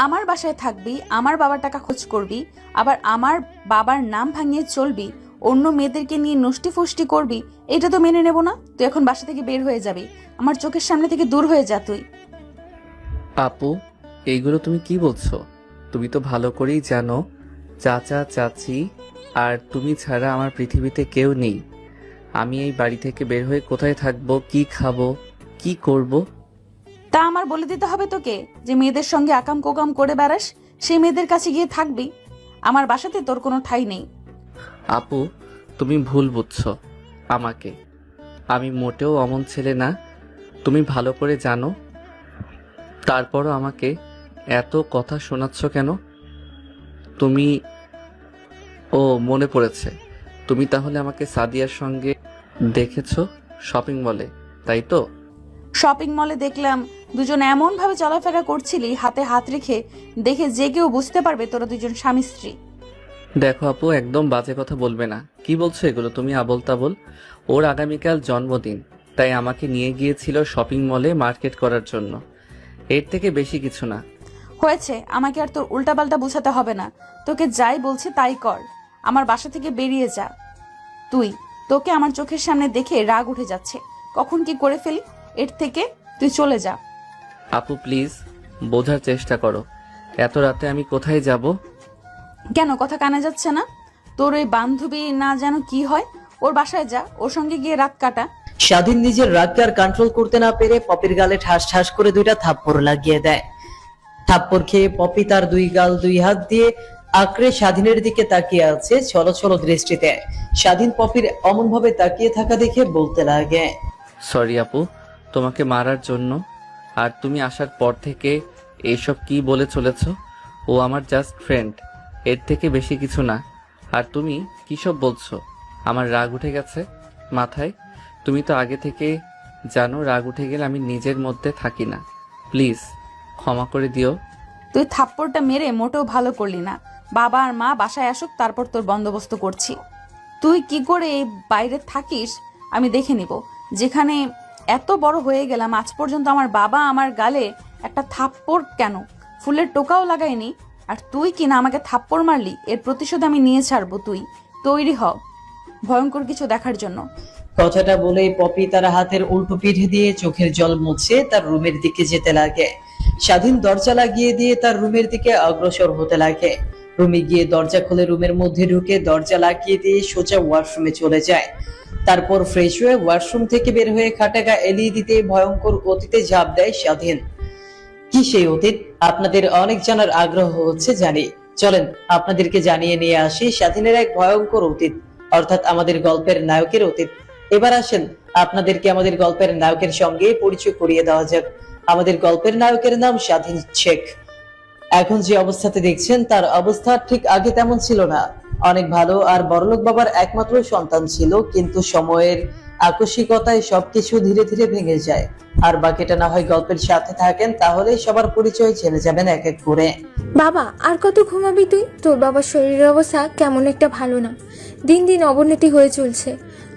আমার বাসায় থাকবি, আমার বাবার টাকা খোঁজ করবি, আবার আমার বাবার নাম ভাঙিয়ে চলবি, অন্য মেয়েদেরকে নিয়ে নষ্টি ফষ্টি করবি, এটা তো মেনে নেব না। তুই এখন বাসা থেকে বের হয়ে যাবি, আমার চোখের সামনে থেকে দূর হয়ে যা তুই। আপু, এইগুলো তুমি কি বলছো? তুমি তো ভালো করেই জানো চাচা চাচি আর তুমি ছাড়া আমার পৃথিবীতে কেউ নেই। আমি এই বাড়ি থেকে বের হয়ে কোথায় থাকবো, কি খাবো, কি করব? তা আমার বলে দিতে হবে তোকে যে মেয়েদের সঙ্গে আকাম কোকাম করে বেড়াস, সেই মেয়েদের কাছে গিয়ে থাকবি? আমার বাসাতে তোর কোনো ঠাঁই নেই। আপু, তুমি ভুল বুঝছো আমাকে। আমি মোটেও অমন ছেলে না, তুমি ভালো করে জানো। তারপরও আমাকে এত কথা শোনাচ্ছ কেন তুমি? ও, মনে পড়েছে, তুমি তাহলে আমাকে সাদিয়ার সঙ্গে দেখেছো শপিং মলে, তাই তো? শপিং মলে দেখলাম দুজন এমন ভাবে চলাফেরা করছিলি হাতে হাত রেখে, দেখে যে কেউ বুঝতে পারবে তোরা দুজন স্বামী স্ত্রী। দেখো আপু, একদম বাজে কথা বলবে না। কি বলছো এগুলো তুমি আবোল তাবোল? ওর আগামীকাল জন্মদিন, তাই আমাকে নিয়ে গিয়েছিল শপিং মলে মার্কেট করার জন্য। এর থেকে বেশি কিছু না। হয়েছে, আমাকে আর তোর উল্টাপাল্টা বোঝাতে হবে না। তোকে যাই বলছি তাই কর, আমার বাসা থেকে বেরিয়ে যা তুই। তোকে আমার চোখের সামনে দেখে রাগ উঠে যাচ্ছে, কখন কি করে ফেলি। এর থেকে তুই চলে যা। আপু প্লিজ, বোঝার চেষ্টা করো। এত রাতে আমি কোথায় যাব? কেন কথা কানে যাচ্ছে না? তোর ওই বান্ধবী না যেন কি হয়, ওর বাসায় যা, ওর সঙ্গে গিয়ে রাত কাটা। স্বাধীন নিজের রাগকে আর কন্ট্রোল করতে না পেরে পপির গালে ঠাস ঠাস করে দুইটা থাপ্পড় লাগিয়ে দেয়। থাপ্পড় খেয়ে পপি তার দুই গাল দুই হাত দিয়ে আঁকড়ে স্বাধীনের দিকে তাকিয়ে আছে ছলো ছলো দৃষ্টিতে। স্বাধীন পপির অমন ভাবে তাকিয়ে থাকা দেখে বলতে লাগে, সরি আপু, তোমাকে মারার জন্য। আর তুমি আসার পর থেকে এইসব কি বলে চলেছ? ও আমার জাস্ট ফ্রেন্ড, এর থেকে বেশি কিছু না। আর তুমি কি সব বলছো? আমার রাগ উঠে গেছে মাথায়। তুমি তো আগে থেকে জানো রাগ উঠে গেলে আমি নিজের মধ্যে থাকি না। প্লিজ ক্ষমা করে দিও। তুই থাপ্পড়টা মেরে মোটেও ভালো করলি না। বাবা আর মা বাসায় আসুক, তারপর তোর বন্দোবস্ত করছি। তুই কি করে এই বাইরে থাকিস আমি দেখে নিব। যেখানে এত বড় হয়ে গেলাম, আজ পর্যন্ত আমার বাবা আমার গালে একটা থাপ্পড় কেন, ফুলের টোকাও লাগায়নি। আর তুই কিনা আমাকে থাপ্পড় মারলি, এর প্রতিশোধ আমি নিয়ে ছাড়বো। তুই তৈরি হ ভয়ঙ্কর কিছু দেখার জন্য। কথাটা বলেই পপি তার হাতের উল্টো পিঠে দিয়ে চোখের জল মুছে তার রুমের দিকে যেতে লাগে। স্বাধীন দরজা লাগিয়ে দিয়ে তার রুমের দিকে অগ্রসর হতে লাগে। রুমে গিয়ে দরজা খুলে রুমের মধ্যে ঢুকে দরজা লাগিয়ে দিয়ে সোজা ওয়াশরুমে চলে যায়। তারপর ফ্রেশ হয়ে ওয়াশরুম থেকে বের হয়ে খাটে গা এলিয়ে দিতে ভয়ঙ্কর অতীতে ঝাঁপ দেয় স্বাধীন। কি সেই অতীত আপনাদের অনেক জানার আগ্রহ হচ্ছে জানি। চলেন আপনাদেরকে জানিয়ে নিয়ে আসি স্বাধীনের এক ভয়ঙ্কর অতীত, অর্থাৎ আমাদের গল্পের নায়কের অতীত। এবার আসেন আপনাদেরকে আমাদের গল্পের নায়কের সঙ্গে পরিচয় করিয়ে দেওয়া যাক। আমাদের গল্পের নায়কের নাম স্বাধীন শেখ। এখন যে অবস্থাতে দেখছেন তার অবস্থা ঠিক আগে তেমন ছিল না। অনেক ভালো আর বড়লোক বাবার একমাত্র সন্তান ছিল, কিন্তু সময়ের আকস্মিকতায় সবকিছু ধীরে ধীরে ভেঙে যায়। আর বাকিটা না হয় গল্পের সাথে থাকেন, তাহলে সবার পরিচয় জেনে যাবেন এক এক করে। বাবা, আর কত ঘুমাবি তুই? তোর বাবার শরীরের অবস্থা কেমন একটা ভালো না, দিন দিন অবনতি হয়ে চলছে।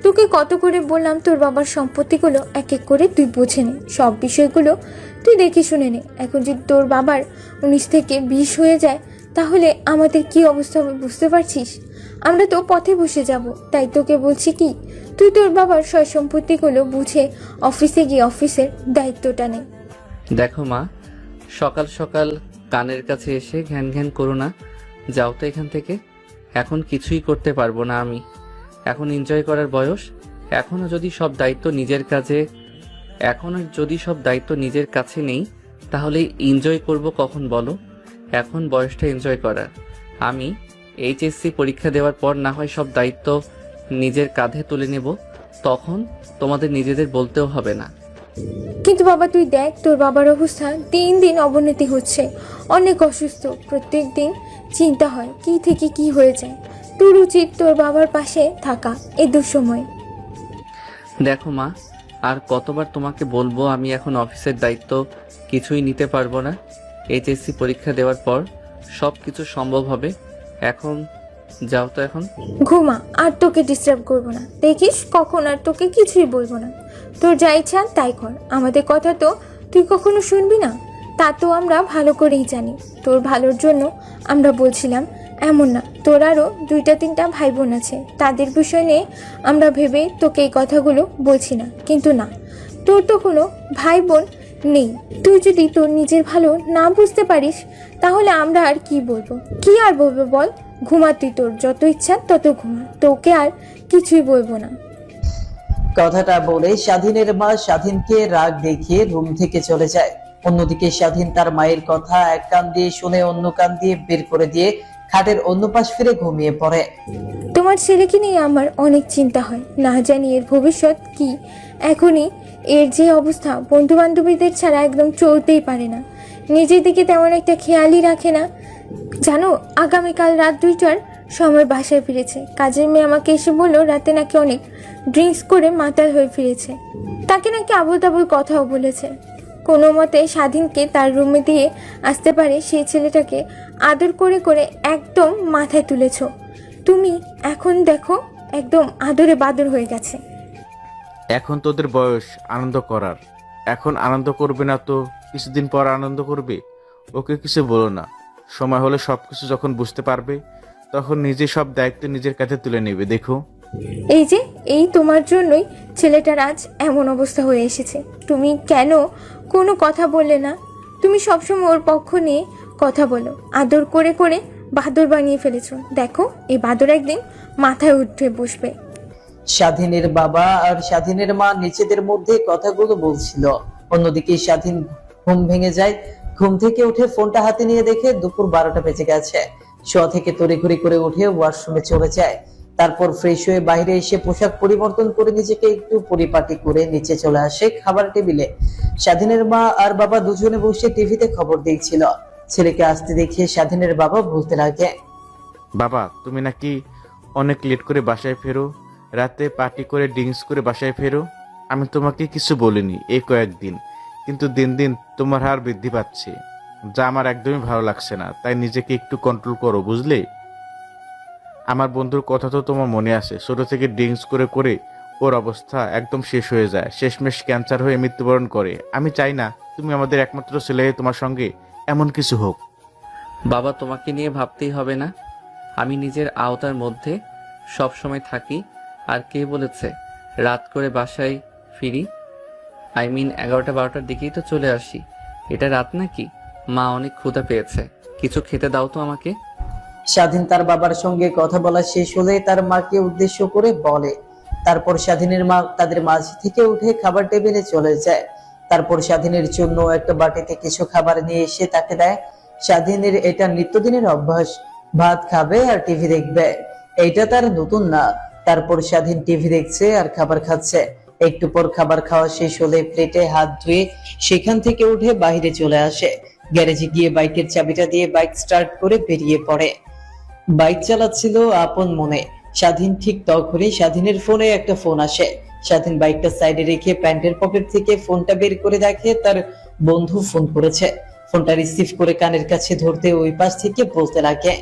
তোকে কত করে বললাম তোর বাবার সম্পত্তিগুলো এক এক করে তুই বুঝে নে, সব বিষয়গুলো তুই দেখে শুনে নে। এখন যদি তোর বাবার 19 থেকে 20 হয়ে যায়, তাহলে আমাদের কি অবস্থা হবে বুঝতে পারছিস? আমরা তো পথে বসে যাব। তাই তোকে বলছি কি, তুই তোর বাবার সয় সম্পত্তিগুলো বুঝে অফিসে গিয়ে অফিসের দায়িত্বটা নে। দেখো মা, সকাল সকাল কানের কাছে এসে ঘ্যান ঘ্যান করো না। যাও তো এখান থেকে। এখন কিছুই করতে পারবো না আমি। এখন এনজয় করার বয়স। এখনো যদি সব দায়িত্ব নিজের কাছে নেই, তাহলে এনজয় করব কখন বলো? এখন বয়সটা এনজয় করার। আমি এইচএসসি পরীক্ষা দেওয়ার পর না হয় সব দায়িত্ব নিজের কাঁধে তুলে নেব, তখন তোমাদের নিজেদের বলতেও হবে না। কিন্তু বাবা তুই দেখ, তোর বাবার অবস্থা দিন দিন অবনতি হচ্ছে, অনেক অসুস্থ। প্রত্যেক দিন চিন্তা হয় কি থেকে কি হয়ে যায়। তোর উচিত তোর বাবার পাশে থাকা এই দুঃসময়। দেখো মা, আর কতবার তোমাকে বলবো আমি এখন অফিসের দায়িত্ব কিছুই নিতে পারবো না। এইচএসসি পরীক্ষা দেওয়ার পর সব কিছু সম্ভব হবে। এখন যাও তো এখন। ঘুমা, আর তোকে ডিস্টার্ব করবো না। দেখিস কখন আর তোকে কিছুই বলবো না। তোর যা ইচ্ছা তাই কর, আমাদের কথা তো তুই কখনো শুনবি না। তা তো আমরা ভালো করেই জানি। তোর ভালোর জন্য আমরা বলছিলাম, এমন না। তোর আরও 2-3টা ভাই বোন আছে, তাদের বিষয় নিয়ে আমরা ভেবে তোকে এই কথাগুলো বলছি না। কিন্তু না, তোর তো কোনো ভাই বোন নেই। তুই যদি তোর নিজের ভালো না বুঝতে পারিস তাহলে আমরা আর কি বলবো? কি আর বলবো বল? ঘুমা তুই, তোর যত ইচ্ছা তত ঘুমা, তোকে আর কিছুই বলবো না। কথাটা বলে স্বাধীনের মা স্বাধীনকে রাগ দেখিয়ে রুম থেকে চলে যায়। অন্যদিকে স্বাধীন তার মায়ের কথা এক কান দিয়ে শুনে অন্য কান দিয়ে বের করে দিয়ে খাটের অন্য পাশ ফিরে ঘুমিয়ে পড়ে। তোমার ছেলেকে নিয়ে আমার অনেক চিন্তা হয়, না জানি এর ভবিষ্যৎ কি। এখনই এর যে অবস্থা, বন্ধু বান্ধবীদের ছাড়া একদম চলতেই পারে না, নিজের দিকে তেমন একটা খেয়ালই রাখে না। জানো, আগামীকাল রাত 2টার সময় বাসায় ফিরেছে। কাজের মেয়ে আমাকে এসে বললো রাতে নাকি অনেক ড্রিঙ্কস করে মাতাল হয়ে ফিরেছে। তাকে নাকি আবল তাবল কথাও বলেছে। কোনো মতে স্বাধীনকে তার রুমে দিয়ে আসতে পারে সেই ছেলেটাকে আদর করে করে একদম মাথায় তুলেছ তুমি। এখন দেখো একদম আদরে বাদর হয়ে গেছে। এখন তোদের বয়স আনন্দ করার, এখন আনন্দ করবে না তো কিছুদিন পর আনন্দ করবে। ওকে কিছু বলো না, সময় হলে সবকিছু যখন বুঝতে পারবে তখন নিজে সব দায়িত্ব নিজের কাছে তুলে নেবে। দেখো, এই যে এই তোমার জন্যই ছেলেটার আজ এমন অবস্থা হয়ে এসেছে। তুমি কেন কোনো কথা বললে না? তুমি সবসময় ওর পক্ষ নিয়ে কথা বলো, আদর করে করে বাদর বানিয়ে ফেলেছো। দেখো, এই বাদর একদিন মাথায় উঠে বসবে। স্বাধীনের বাবা আর স্বাধীনের মা নিজেদের মধ্যে কথাগুলো বলছিল। অন্যদিকে স্বাধীন ঘুম ভেঙে যায়। ঘুম থেকে উঠে ফোনটা হাতে নিয়ে দেখে দুপুর 12টা বেজে গেছে। শোয়া থেকে তড়িঘড়ি করে উঠে ওয়াশরুমে চলে যায়। তারপর ফ্রেশ হয়ে বাইরে এসে পোশাক পরিবর্তন করে নিজেকে একটু পরিপাটি করে নিচে চলে আসে খাবার টেবিলে। স্বাধীনের মা আর বাবা দুজনে বসে টিভিতে খবর দেখছিল। ছেলেকে আসতে দেখে স্বাধীনের বাবা বলতে লাগে, বাবা তুমি নাকি অনেক লেট করে বাসায় ফেরো, রাতে পার্টি করে ড্রিঙ্কস করে বাসায় ফেরো। আমি তোমাকে কিছু বলিনি এই কয়েকদিন, কিন্তু দিন দিন তোমার হার বৃদ্ধি পাচ্ছে, যা আমার একদমই ভালো লাগছে না। তাই নিজেকে একটু কন্ট্রোল করো, বুঝলে? আমার বন্ধুর কথা তো তোমার মনে আছে, ছোট থেকে ড্রিঙ্কস করে করে ওর অবস্থা একদম শেষ হয়ে যায়, শেষমেশ ক্যান্সার হয়ে মৃত্যুবরণ করে। আমি চাই না তুমি আমাদের একমাত্র ছেলে হয়ে তোমার সঙ্গে এমন কিছু হোক। বাবা, তোমাকে নিয়ে ভাবতেই হবে না, আমি নিজের আওতার মধ্যে সব সময় থাকি। আর কে বলেছে রাত করে বাসায় ফিরি? আই মিন 11টা-12টার দিকেই তো চলে আসি। এটা রাত নাকি? মা অনেক ক্ষুধা পেয়েছে, কিছু খেতে দাও তো আমাকে। স্বাধীন তার বাবার সঙ্গে কথা বলা শেষ হলে তার মাকে উদ্দেশ্য করে বলে। তারপর স্বাধীনের মা তাদের মাঝ থেকে উঠে খাবার টেবিলে চলে যায়। তারপর স্বাধীনের জন্য একটা বাটিতে কিছু খাবার নিয়ে এসে তাকে দেয়। স্বাধীনের এটা নিত্যদিনের অভ্যাস, ভাত খাবে আর টিভি দেখবে, এইটা তার নতুন না। তারপর স্বাধীন টিভি দেখছে আর খাবার খাচ্ছে। একটু পর খাবার খাওয়া শেষ হলে প্লেটে হাত ধুয়ে সেখান থেকে উঠে বাইরে চলে আসে। গ্যারেজে গিয়ে বাইকের চাবিটা দিয়ে বাইক স্টার্ট করে বেরিয়ে পড়ে। বাইক চালাচ্ছিল আপন মনে। স্বাধীন ঠিক তখনই স্বাধীনের ফোনে একটা ফোন আসে। স্বাধীন বাইকটা সাইডে রেখে প্যান্টের পকেট থেকে ফোনটা বের করে দেখে তার বন্ধু ফোন করেছে। ফোনটা রিসিভ করে কানের কাছে ধরতে ওই পাশ থেকে বলতে লাগে,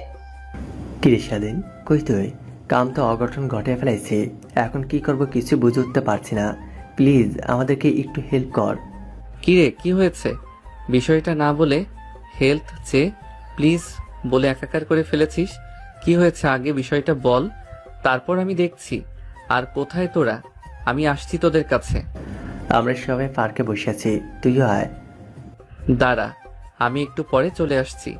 কিরে স্বাধীন, কই তুই? কাম তো অঘটন ঘটে ফেলাইছি, এখন কি করব কিছু বুঝে উঠতে পারছি না। প্লিজ আমাদেরকে একটু হেল্প কর। কি রে, কি হয়েছে? বিষয়টা না বলে হেল্প চেয়ে প্লিজ বলে একাকার করে ফেলেছিস। কি হয়েছে আগে বিষয়টা বল, তারপর আমি দেখছি। আর কোথায় তোরা? আমি আসছি তোদের কাছে। আমরা সবাই পার্কে বসে আছি, তুইও আয়। দাঁড়া, আমি একটু পরে চলে আসছি।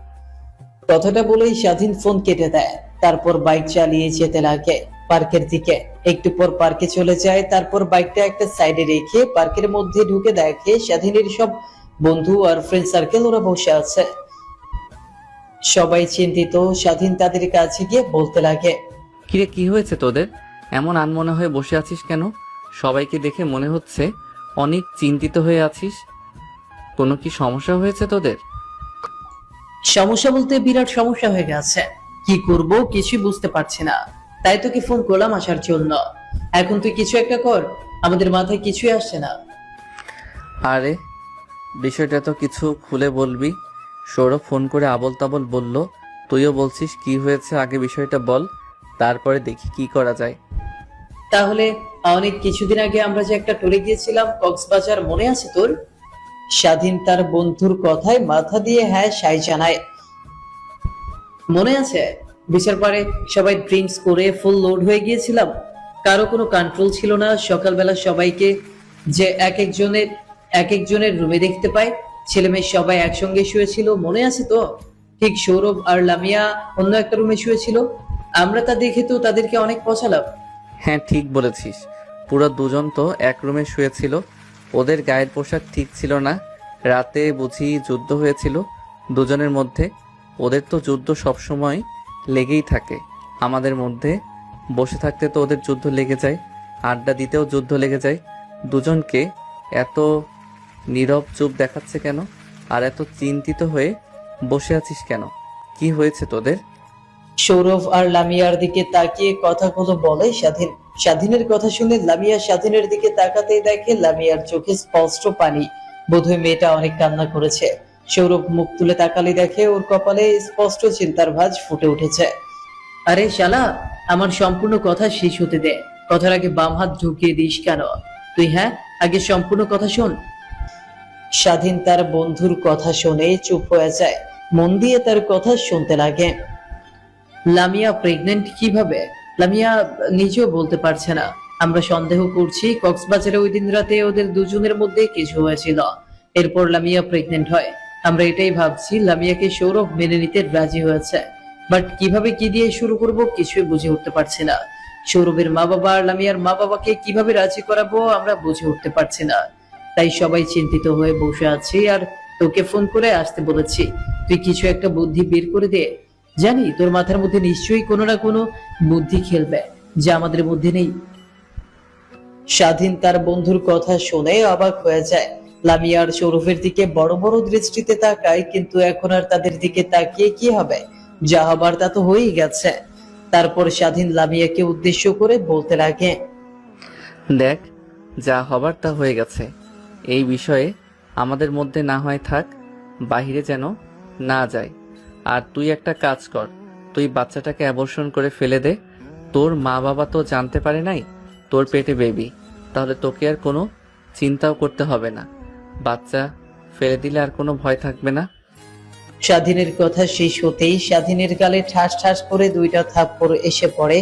কথাটা বলেই স্বাধীন ফোন কেটে দেয়। তারপর বাইক চালিয়ে যেতে লাগে পার্কের দিকে। একটু পর পার্কে চলে যায়। তারপর বাইকটা একটা সাইডে রেখে পার্কের মধ্যে ঢুকে দেখে স্বাধীনের সব বন্ধু আর ফ্রেন্ড সার্কেল ওরা বসে আছে। সবাই চিন্তিত। স্বাধীন তাদের কাছে গিয়ে বলতে লাগে, কিরে, কি হয়েছে তোদের? এমন আনমনে হয়ে বসে আছিস কেন? সবাইকে দেখে মনে হচ্ছে অনেক চিন্তিত হয়ে আছিস। কোনো কি সমস্যা হয়েছে তোদের? সমস্যা বলতে বিরাট সমস্যা হয়ে গেছে। কি করব কিছুই বুঝতে পারছি না, তাই তোকে ফোন করলাম আসার জন্য। এখন তুই কিছু একটা কর, আমাদের মাথায় কিছুই আসছে না। আরে বিষয়টা তো কিছু খুলে বলবি। সৌরভ ফোন করে আবল তাবল বলল, তুইও বলছিস কি হয়েছে আগে বিষয়টা বল, তারপরে দেখি কি করা যায়। তাহলে অনেক কিছুদিন আগে আমরা যে একটা ট্যুরে গিয়েছিলাম কক্সবাজার, মনে আছে তোর? স্বাধীন তার বন্ধুর কথায় মাথা দিয়ে হ্যাঁ সাই জানায়। মনে আছে বিচার পারে সবাই ড্রিঙ্কস করে ফুল লোড হয়ে গিয়েছিলাম, কারো কোনো কন্ট্রোল ছিল না। সকালবেলা সবাইকে যে এক একজনের রুমে দেখতে পায়, ছেলে মেয়ে সবাই একসঙ্গে শুয়েছিল, মনে আছে তো? ঠিক সৌরভ আর লামিয়া অন্য একটা রুমে শুয়েছিল, আমরা তা দেখে তো তাদেরকে অনেক পছালাম। হ্যাঁ ঠিক বলেছিস, পুরো দুজন তো এক রুমে শুয়েছিল। ওদের গায়ের পোশাক ঠিক ছিল না, রাতে বুঝি যুদ্ধ হয়েছিল দুজনের মধ্যে। ওদের তো যুদ্ধ সবসময় লেগেই থাকে, আমাদের মধ্যে বসে থাকতে তো ওদের যুদ্ধ লেগে যায়, আড্ডা দিতেও যুদ্ধ লেগে যায়। দুজনকে এত নীরব চুপ দেখাচ্ছে কেন? আর এত চিন্তিত হয়ে বসে আছিস কেন? কি হয়েছে তোদের? সৌরভ আর লামিয়ার দিকে তাকিয়ে কথাগুলো বলে স্বাধীন। স্বাধীনের কথা শুনে লামিয়া স্বাধীনের দিকে তাকাতেই দেখে লামিয়ার চোখে স্পষ্ট পানি, বোধহয় মেয়েটা অনেক কান্না করেছে। সৌরভ মুখ তুলে তাকালে দেখে ওর কপালে স্পষ্ট চিন্তার ভাঁজ ফুটে উঠেছে। আরে শালা, আমার সম্পূর্ণ কথা শেষ হতে দে, কথার আগে বাম হাত ঢুকিয়ে দিস কেন তুই? হ্যাঁ, আগে সম্পূর্ণ কথা শোন। স্বাধীন তার বন্ধুর কথা শুনে চুপ হয়ে যায়, মন দিয়ে তার কথা শুনতে লাগে। লামিয়া প্রেগনেন্ট কিভাবে? লামিয়া নিজেও বলতে পারছে না। আমরা সন্দেহ করছি কক্সবাজারে ওই দিন রাতে ওদের দুজনের মধ্যে কিছু হয়েছিল, এরপর লামিয়া প্রেগনেন্ট হয়। আমরা এটাই ভাবছি লামিয়াকে সৌরভ মেনে নিতে রাজি হয়েছে, বাট কিভাবে কি দিয়ে শুরু করব কিছুই বুঝে উঠতে পারছি না। সৌরভের মা বাবা আর লামিয়ার মা বাবাকে কিভাবে রাজি করাবো আমরা বুঝে উঠতে পারছি না। তাই সবাই চিন্তিত হয়ে বসে আছি আর তোকে ফোন করে আসতে বলেছি, তুই কিছু একটা বুদ্ধি বের করে দে। জানি তোর মাথার মধ্যে নিশ্চয়ই কোনো না কোনো বুদ্ধি খেলবে যা আমাদের মধ্যে নেই। স্বাধীন তার বন্ধুর কথা শুনে অবাক হয়ে যায়। লামিয়া আর সৌরভের দিকে বড় বড় দৃষ্টিতে তাকায়, কিন্তু এখন আর তাদের দিকে তাকিয়ে কি হবে? যা হবার তা তো হয়েই গেছে। তারপর স্বাধীন লামিয়াকে উদ্দেশ্য করে বলতে লাগে, দেখ, যা হবার তা হয়ে গেছে। এই বিষয়ে আমাদের মধ্যে না হয় থাক, বাইরে যেন না যায়। আর তুই একটা কাজ কর, তুই বাচ্চাটাকে অ্যাবর্শন করে ফেলে দে। তোর মা বাবা তো জানতে পারে নাই তোর পেটে বেবি, তাহলে তোকে আর কোনো চিন্তাও করতে হবে না। বাচ্চা ফেলে দিলে আর কোনো ভয় থাকবে না। স্বাধীনের কথা শেষ হতেই স্বাধীনের গালে ঠাস ঠাস করে দুইটা থাপ্পড় এসে পড়ে।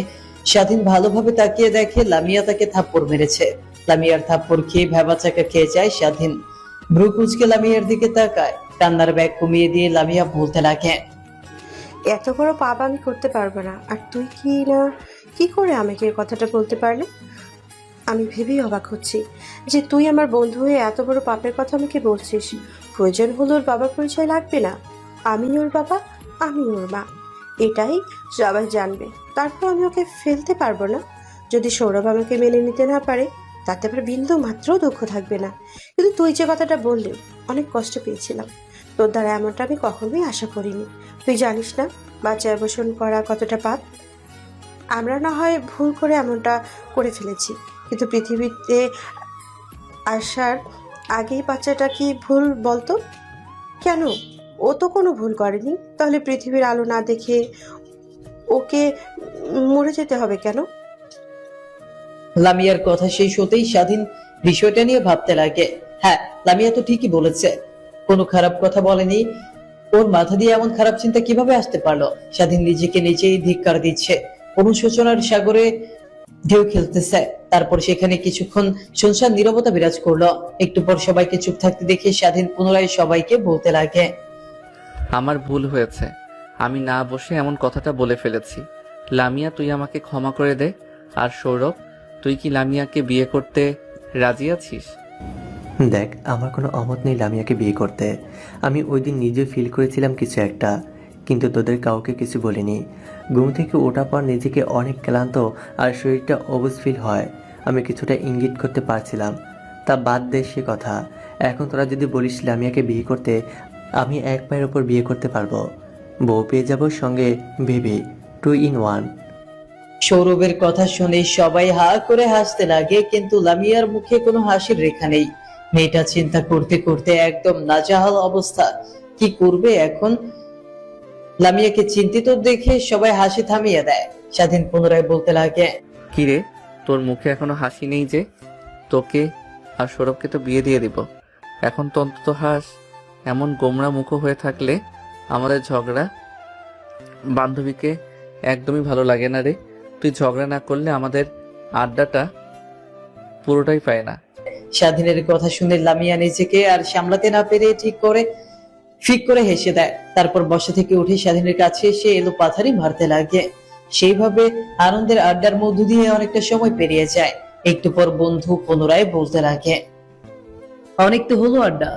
স্বাধীন ভালোভাবে তাকিয়ে দেখে লামিয়া তাকে থাপ্পড় মেরেছে। লামিয়ার থাপ্পড় খেয়ে ভ্যাবাচাকা খেয়ে যায় স্বাধীন। ভ্রু কুঁচকে লামিয়ার দিকে তাকায়, কান্নার ব্যাগ কমিয়ে দিয়ে লামিয়া বলতে লাগে, এত বড় পাপ আমি করতে পারবো না, আর তুই কি করে আমাকে এই কথাটা বলতে পারলি? আমি ভেবেই অবাক হচ্ছি যে তুই আমার বন্ধু হয়ে এত বড় পাপের কথা আমাকে বলছিস। প্রয়োজন হলে ওর বাবার পরিচয় লাগবে না, আমি ওর বাবা, আমি ওর মা, এটাই সবাই জানবে। তারপর আমি ওকে ফেলতে পারবো না। যদি সৌরভ আমাকে মেনে নিতে না পারে তাতে আবার বিন্দু মাত্র দুঃখ থাকবে না। কিন্তু তুই যে কথাটা বললি, অনেক কষ্ট পেয়েছিলাম। তোর দ্বারা এমনটা আমি কখনোই আশা করিনি। তুই জানিস না বাচ্চা অ্যাবর্শন করা কতটা পাপ। আমরা না হয় ভুল করে এমনটা করে ফেলেছি, কিন্তু পৃথিবীতে আসার আগেই বাচ্চাটা কি ভুল বলতো? কেন? ও তো কোনো ভুল করেনি, তাহলে পৃথিবীর আলো না দেখে ওকে মরে যেতে হবে কেন? লামিয়ার কথা শেষ হতেই স্বাধীন বিষয়টা নিয়ে ভাবতে লাগে। হ্যাঁ, লামিয়া তো ঠিকই বলেছে, কোনো খারাপ কথা বলেনি। ওর মাথা দিয়ে এমন খারাপ চিন্তা কিভাবে আসতে পারলো? স্বাধীন নিজেকে নিজেই ধিক্কার দিচ্ছে, অনুশোচনার সাগরে ঢেউ খেলতেছে। তারপর সেখানে কিছুক্ষণ শুনশান নীরবতা বিরাজ করলো। একটু পর সবাইকে চুপ থাকতে দেখে স্বাধীন পুনরায় সবাইকে বলতে লাগে, আমার ভুল হয়েছে, আমি না বসে এমন কথাটা বলে ফেলেছি। লামিয়া, তুই আমাকে ক্ষমা করে দে। আর সৌরভ, তুই কি লামিয়াকে বিয়ে করতে রাজি আছিস? দেখ, আমার কোনো অমত নেই লামিয়াকে বিয়ে করতে। আমি ওই দিন নিজে ফিল করেছিলাম কিছু একটা, কিন্তু তোদের কাউকে কিছু বলিনি। ঘুম থেকে ওঠার পর নিজেকে অনেক ক্লান্ত আর শরীরটা অবুঝ ফিল হয়। আমি কিছুটা ইঙ্গিত করতে পারছিলাম। তা বাদ দে সে কথা। এখন তোরা যদি বলিস লামিয়াকে বিয়ে করতে, আমি এক পায়ের ওপর বিয়ে করতে পারবো। বউ পেয়ে যাবো, সঙ্গে বেবি, 2 in 1। সৌরভের কথা শুনে সবাই হা করে হাসতে লাগে, কিন্তু লামিয়ার মুখে কোনো হাসির রেখা নেই। মেয়েটা চিন্তা করতে করতে একদম নাজেহাল অবস্থা, কি করবে এখন? লামিয়াকে চিন্তিত দেখে সবাই হাসি থামিয়ে দেয়। স্বাধীন পুনরায় বলতে লাগে, কিরে, তোর মুখে এখনো হাসি নেই যে? তোকে আর সৌরভকে তো বিয়ে দিয়ে দিব, এখন তো অন্তত হাস। এমন গোমরা মুখো হয়ে থাকলে আমাদের ঝগড়া বান্ধবীকে একদমই ভালো লাগে না রে। তুই ঝগড়া না করলে আমাদের আড্ডাটা পুরোটাই পায় না। স্বাধীনের কথা শুনে লামিয়া নিজেকে আর সামলাতে না পেরে ফিক করে হেসে দেয়। তারপর বসা থেকে উঠে স্বাধীনের কাছে এসে এলো পাথারি মারতে লাগে। সেইভাবে আনন্দের আড্ডার মধ্য দিয়ে অনেকটা সময় পেরিয়ে যায়। একটু পর বন্ধু পুনরায় বলতে লাগে, অনেক তো হলো আড্ডা,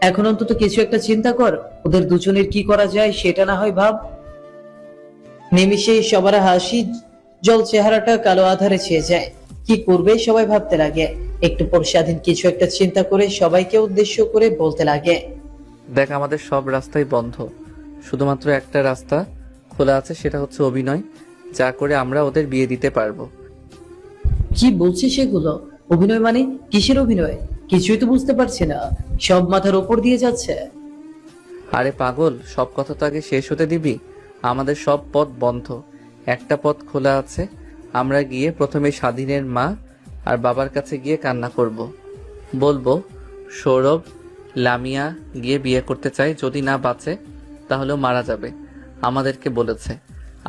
এখন অন্তত কিছু একটা চিন্তা কর। ওদের দুজনের কি করা যায় সেটা না হয় ভাব। নিমিষে সবার হাসি জল চেহারাটা কালো আধারে ছেয়ে যায়। কি করবে সবাই ভাবতে লাগে। একটু পর স্বাধীন কিছু একটা চিন্তা করে সবাইকে উদ্দেশ্য করে বলতে লাগে, দেখ, আমাদের সব রাস্তাই বন্ধ, শুধুমাত্র একটা রাস্তা খোলা আছে, সেটা হচ্ছে অভিনয়, যা করে আমরা ওদের বিয়ে দিতে পারবো। কি বলছে সেগুলো? অভিনয় মানে কিসের অভিনয়? কিছুই তো বুঝতে পারছি না, সব মাথার উপর দিয়ে যাচ্ছে। আরে পাগল, সব কথা তো আগে শেষ হতে দিবি। আমাদের সব পথ বন্ধ, একটা পথ খোলা আছে। আমরা গিয়ে প্রথমে স্বাধীনের মা আর বাবার কাছে গিয়ে কান্না করব। বলবো সৌরভ লামিয়া গিয়ে বিয়ে করতে চাই, যদি না বাঁচে তাহলেও মারা যাবে। আমাদেরকে বলেছে।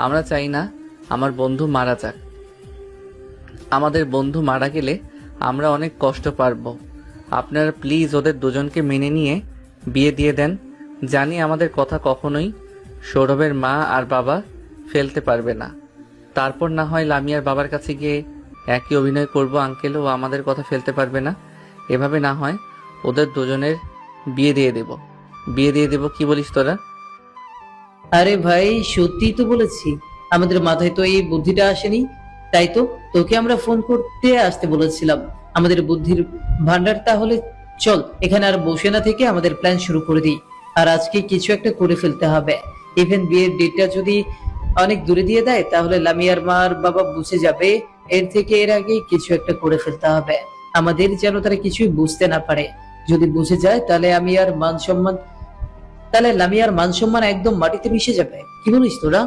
আমরা চাই না আমার বন্ধু মারা যাক। আমাদের বন্ধু মারা গেলে আমরা অনেক কষ্ট পারবো। আপনারা প্লিজ ওদের দুজনকে মেনে নিয়ে বিয়ে দিয়ে দেন। জানি আমাদের কথা কখনোই সৌরভের মা আর বাবা ফেলতে পারবে না। তারপর না হয় লামিয়ার বাবার কাছে গিয়ে একই অভিনয় করব, আঙ্কেলও আমাদের কথা ফেলতে পারবে না। এভাবে না হয় ওদের দুজনের বিয়ে দিয়ে দেব। কি বলিস তোরা? আরে ভাই, সত্যি তো বলেছি, আমাদের মাথায় তো এই বুদ্ধিটা আসেনি। তাই তো তোকে আমরা ফোন করতে আসতে বলেছিলাম। আমাদের বুদ্ধির ভান্ডার। তাহলে চল এখানে আর বসে না থেকে আমাদের প্ল্যান শুরু করে দিই। আর আজকে কিছু একটা করে ফেলতে হবে। ইভেন বিয়ের ডেটটা যদি অনেক দূরে দিয়ে দেয় তাহলে লামিয়ার মা আর বাবা বুঝে যাবে। এর আগে কিছু একটা করে ফেলতে হবে আমাদের, যেন তারা কিছুই বুঝতে না পারে। যদি বুঝে যায় তাহলে লামিয়ার মান সম্মান একদম মাটিতে মিশে যাবে। কি বলিস তোরা?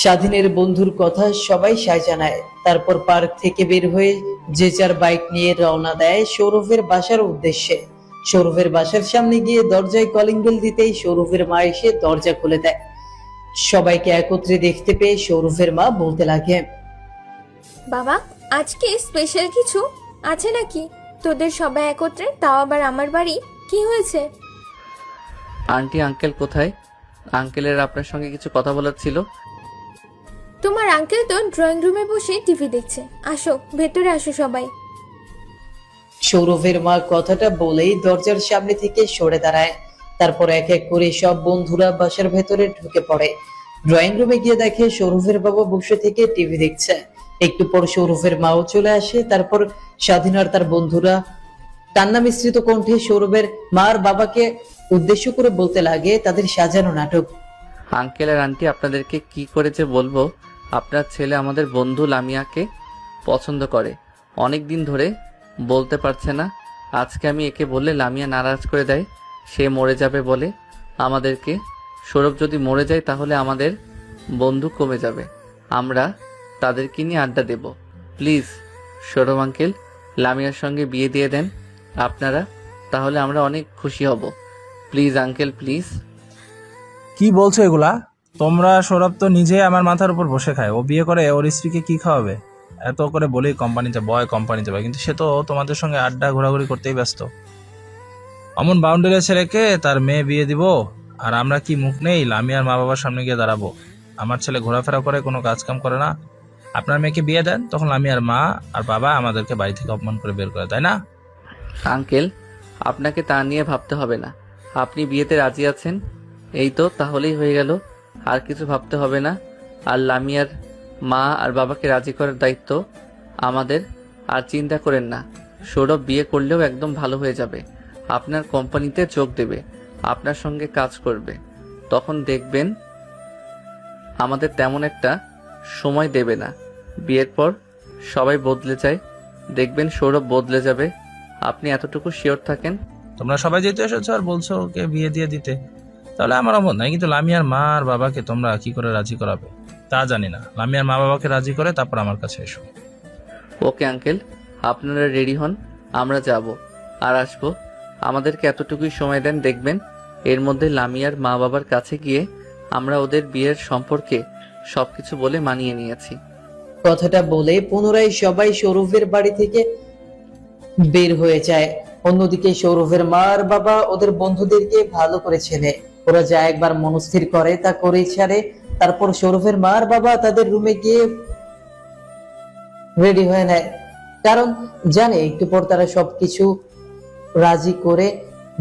স্বাধীনের বন্ধুর কথা সবাই সায় জানায়। তারপর পার্ক থেকে বের হয়ে যে যার বাইক নিয়ে রওনা দেয় সৌরভের বাসার উদ্দেশ্যে। সৌরভের বাসার সামনে গিয়ে দরজায় কলিং বেল দিতেই সৌরভের মা এসে দরজা খুলে দেয়। সবাইকে একত্রে দেখতে পেয়ে সৌরভের মা বলতে লাগে, বাবা, আজকে স্পেশাল কিছু আছে নাকি? তোদের সবাই একত্রে, তাও আবার আমার বাড়ি, কি হয়েছে? আন্টি আঙ্কেল কোথায়? আঙ্কেলের আপনার সঙ্গে কিছু কথা বলার ছিল। তোমার আঙ্কেল তো ড্রয়িং রুমে বসে টিভি দেখছে। আসো, ভেতরে আসো সবাই। সৌরভের মা কথাটা বলেই দরজার সামনে থেকে সরে দাঁড়ায়। তারপর এক এক করে সব বন্ধুরা বাসার ভেতরে ঢুকে পড়ে। ড্রয়িং রুমে গিয়ে দেখে সৌরভের বাবা বসে থেকে টিভি দেখছে। একটু পর সৌরভের মাও চলে আসে। তারপর স্বাধীন আর তার বন্ধুরা কান্না মিশ্রিত কণ্ঠে সৌরভের মা আর বাবাকে উদ্দেশ্য করে বলতে লাগে তাদের সাজানো নাটক। আঙ্কেল আর আন্টি, আপনাদেরকে কি করে যে বলবো, আপনার ছেলে আমাদের বন্ধু লামিয়াকে পছন্দ করে। অনেক দিন ধরে বলতে পারছে না। আজকে আমি একে বললে লামিয়া নারাজ করে দেয়, সে মরে যাবে বলে আমাদেরকে। সৌরভ যদি মরে যায় তাহলে আমাদের বন্ধু কমে যাবে। আমরা তাদেরকে নিয়ে আড্ডা দেব। প্লিজ সৌরভ আঙ্কেল, লামিয়ার সঙ্গে বিয়ে দিয়ে দেন আপনারা, তাহলে আমরা অনেক খুশি হব। Please uncle, please. কি বলছো এগুলা? তোমরা? সৌরভ তো নিজে আমার মাথার উপর বসে খায়, ও বিয়ে করে ওর স্ত্রীকে কি খাওয়াবে? এত করে বলেই কোম্পানিতে বয়, কিন্তু সে তো তোমাদের সঙ্গে আড্ডা ঘোরাঘুরি করতেই ব্যস্ত। অমন বাউন্ডারি ছেলেকে তার মেয়ে বিয়ে দিব, আর আমরা কি মুখ নেই লামিয়ার মা বাবার সামনে গিয়ে দাঁড়াবো? আমার ছেলে ঘোরাফেরা করে, কোনো কাজ কাম করে না। আপনার মেয়েকে বিয়ে দেন, তখন লামিয়ার মা আর বাবা আমাদেরকে বাড়ি থেকে অপমান করে বের করে, তাই না? আঙ্কেল, আপনাকে তা নিয়ে ভাবতে হবে না। আপনি বিয়েতে রাজি আছেন, এই তো, তাহলেই হয়ে গেল। আর কিছু ভাবতে হবে না। আর লামিয়ার মা আর বাবাকে রাজি করার দায়িত্ব আমাদের। আর চিন্তা করেন না, সৌরভ বিয়ে করলেও একদম ভালো হয়ে যাবে। আপনার কোম্পানিতে যোগ দেবে, আপনার সঙ্গে কাজ করবে। তখন দেখবেন আমাদের তেমন একটা সময় দেবে না। বিয়ের পর সবাই বদলে যায়, দেখবেন সৌরভ বদলে যাবে। আপনি এতটুকু শিওর থাকেন। তোমরা সবাই যেতে এসেছো আর বলছো ওকে বিয়ে দিয়ে দিতে, তাহলে আমার অমত নাই। কিন্তু লামিয়ার মা আর বাবাকে তোমরা কি করে রাজি করাবে তা জানি না। লামিয়ার মা বাবাকে রাজি করে তারপর আমার কাছে এসো। ওকে আঙ্কেল, আপনারা রেডি হন, আমরা যাব আর আসবো। আমাদেরকে এতটুকুই সময় দেন, দেখবেন এর মধ্যে লামিয়ার মা বাবার কাছে গিয়ে আমরা ওদের বিয়ের সম্পর্কে সবকিছু বলে মানিয়ে নিয়েছি। কথাটা বলে পুনরায় সবাই সৌরভের বাড়ি থেকে বের হয়ে যায়। অন্যদিকে সৌরভের মা আর বাবা ওদের বন্ধুদেরকে ভালো করে চেনে। ওরা যা একবার মনস্থির করে তা করেই ছাড়ে। তারপর সৌরভের মা আর বাবা তাদের রুমে গিয়ে রেডি হয়ে নেয়, কারণ জানে একটু পর তারা সবকিছু রাজি করে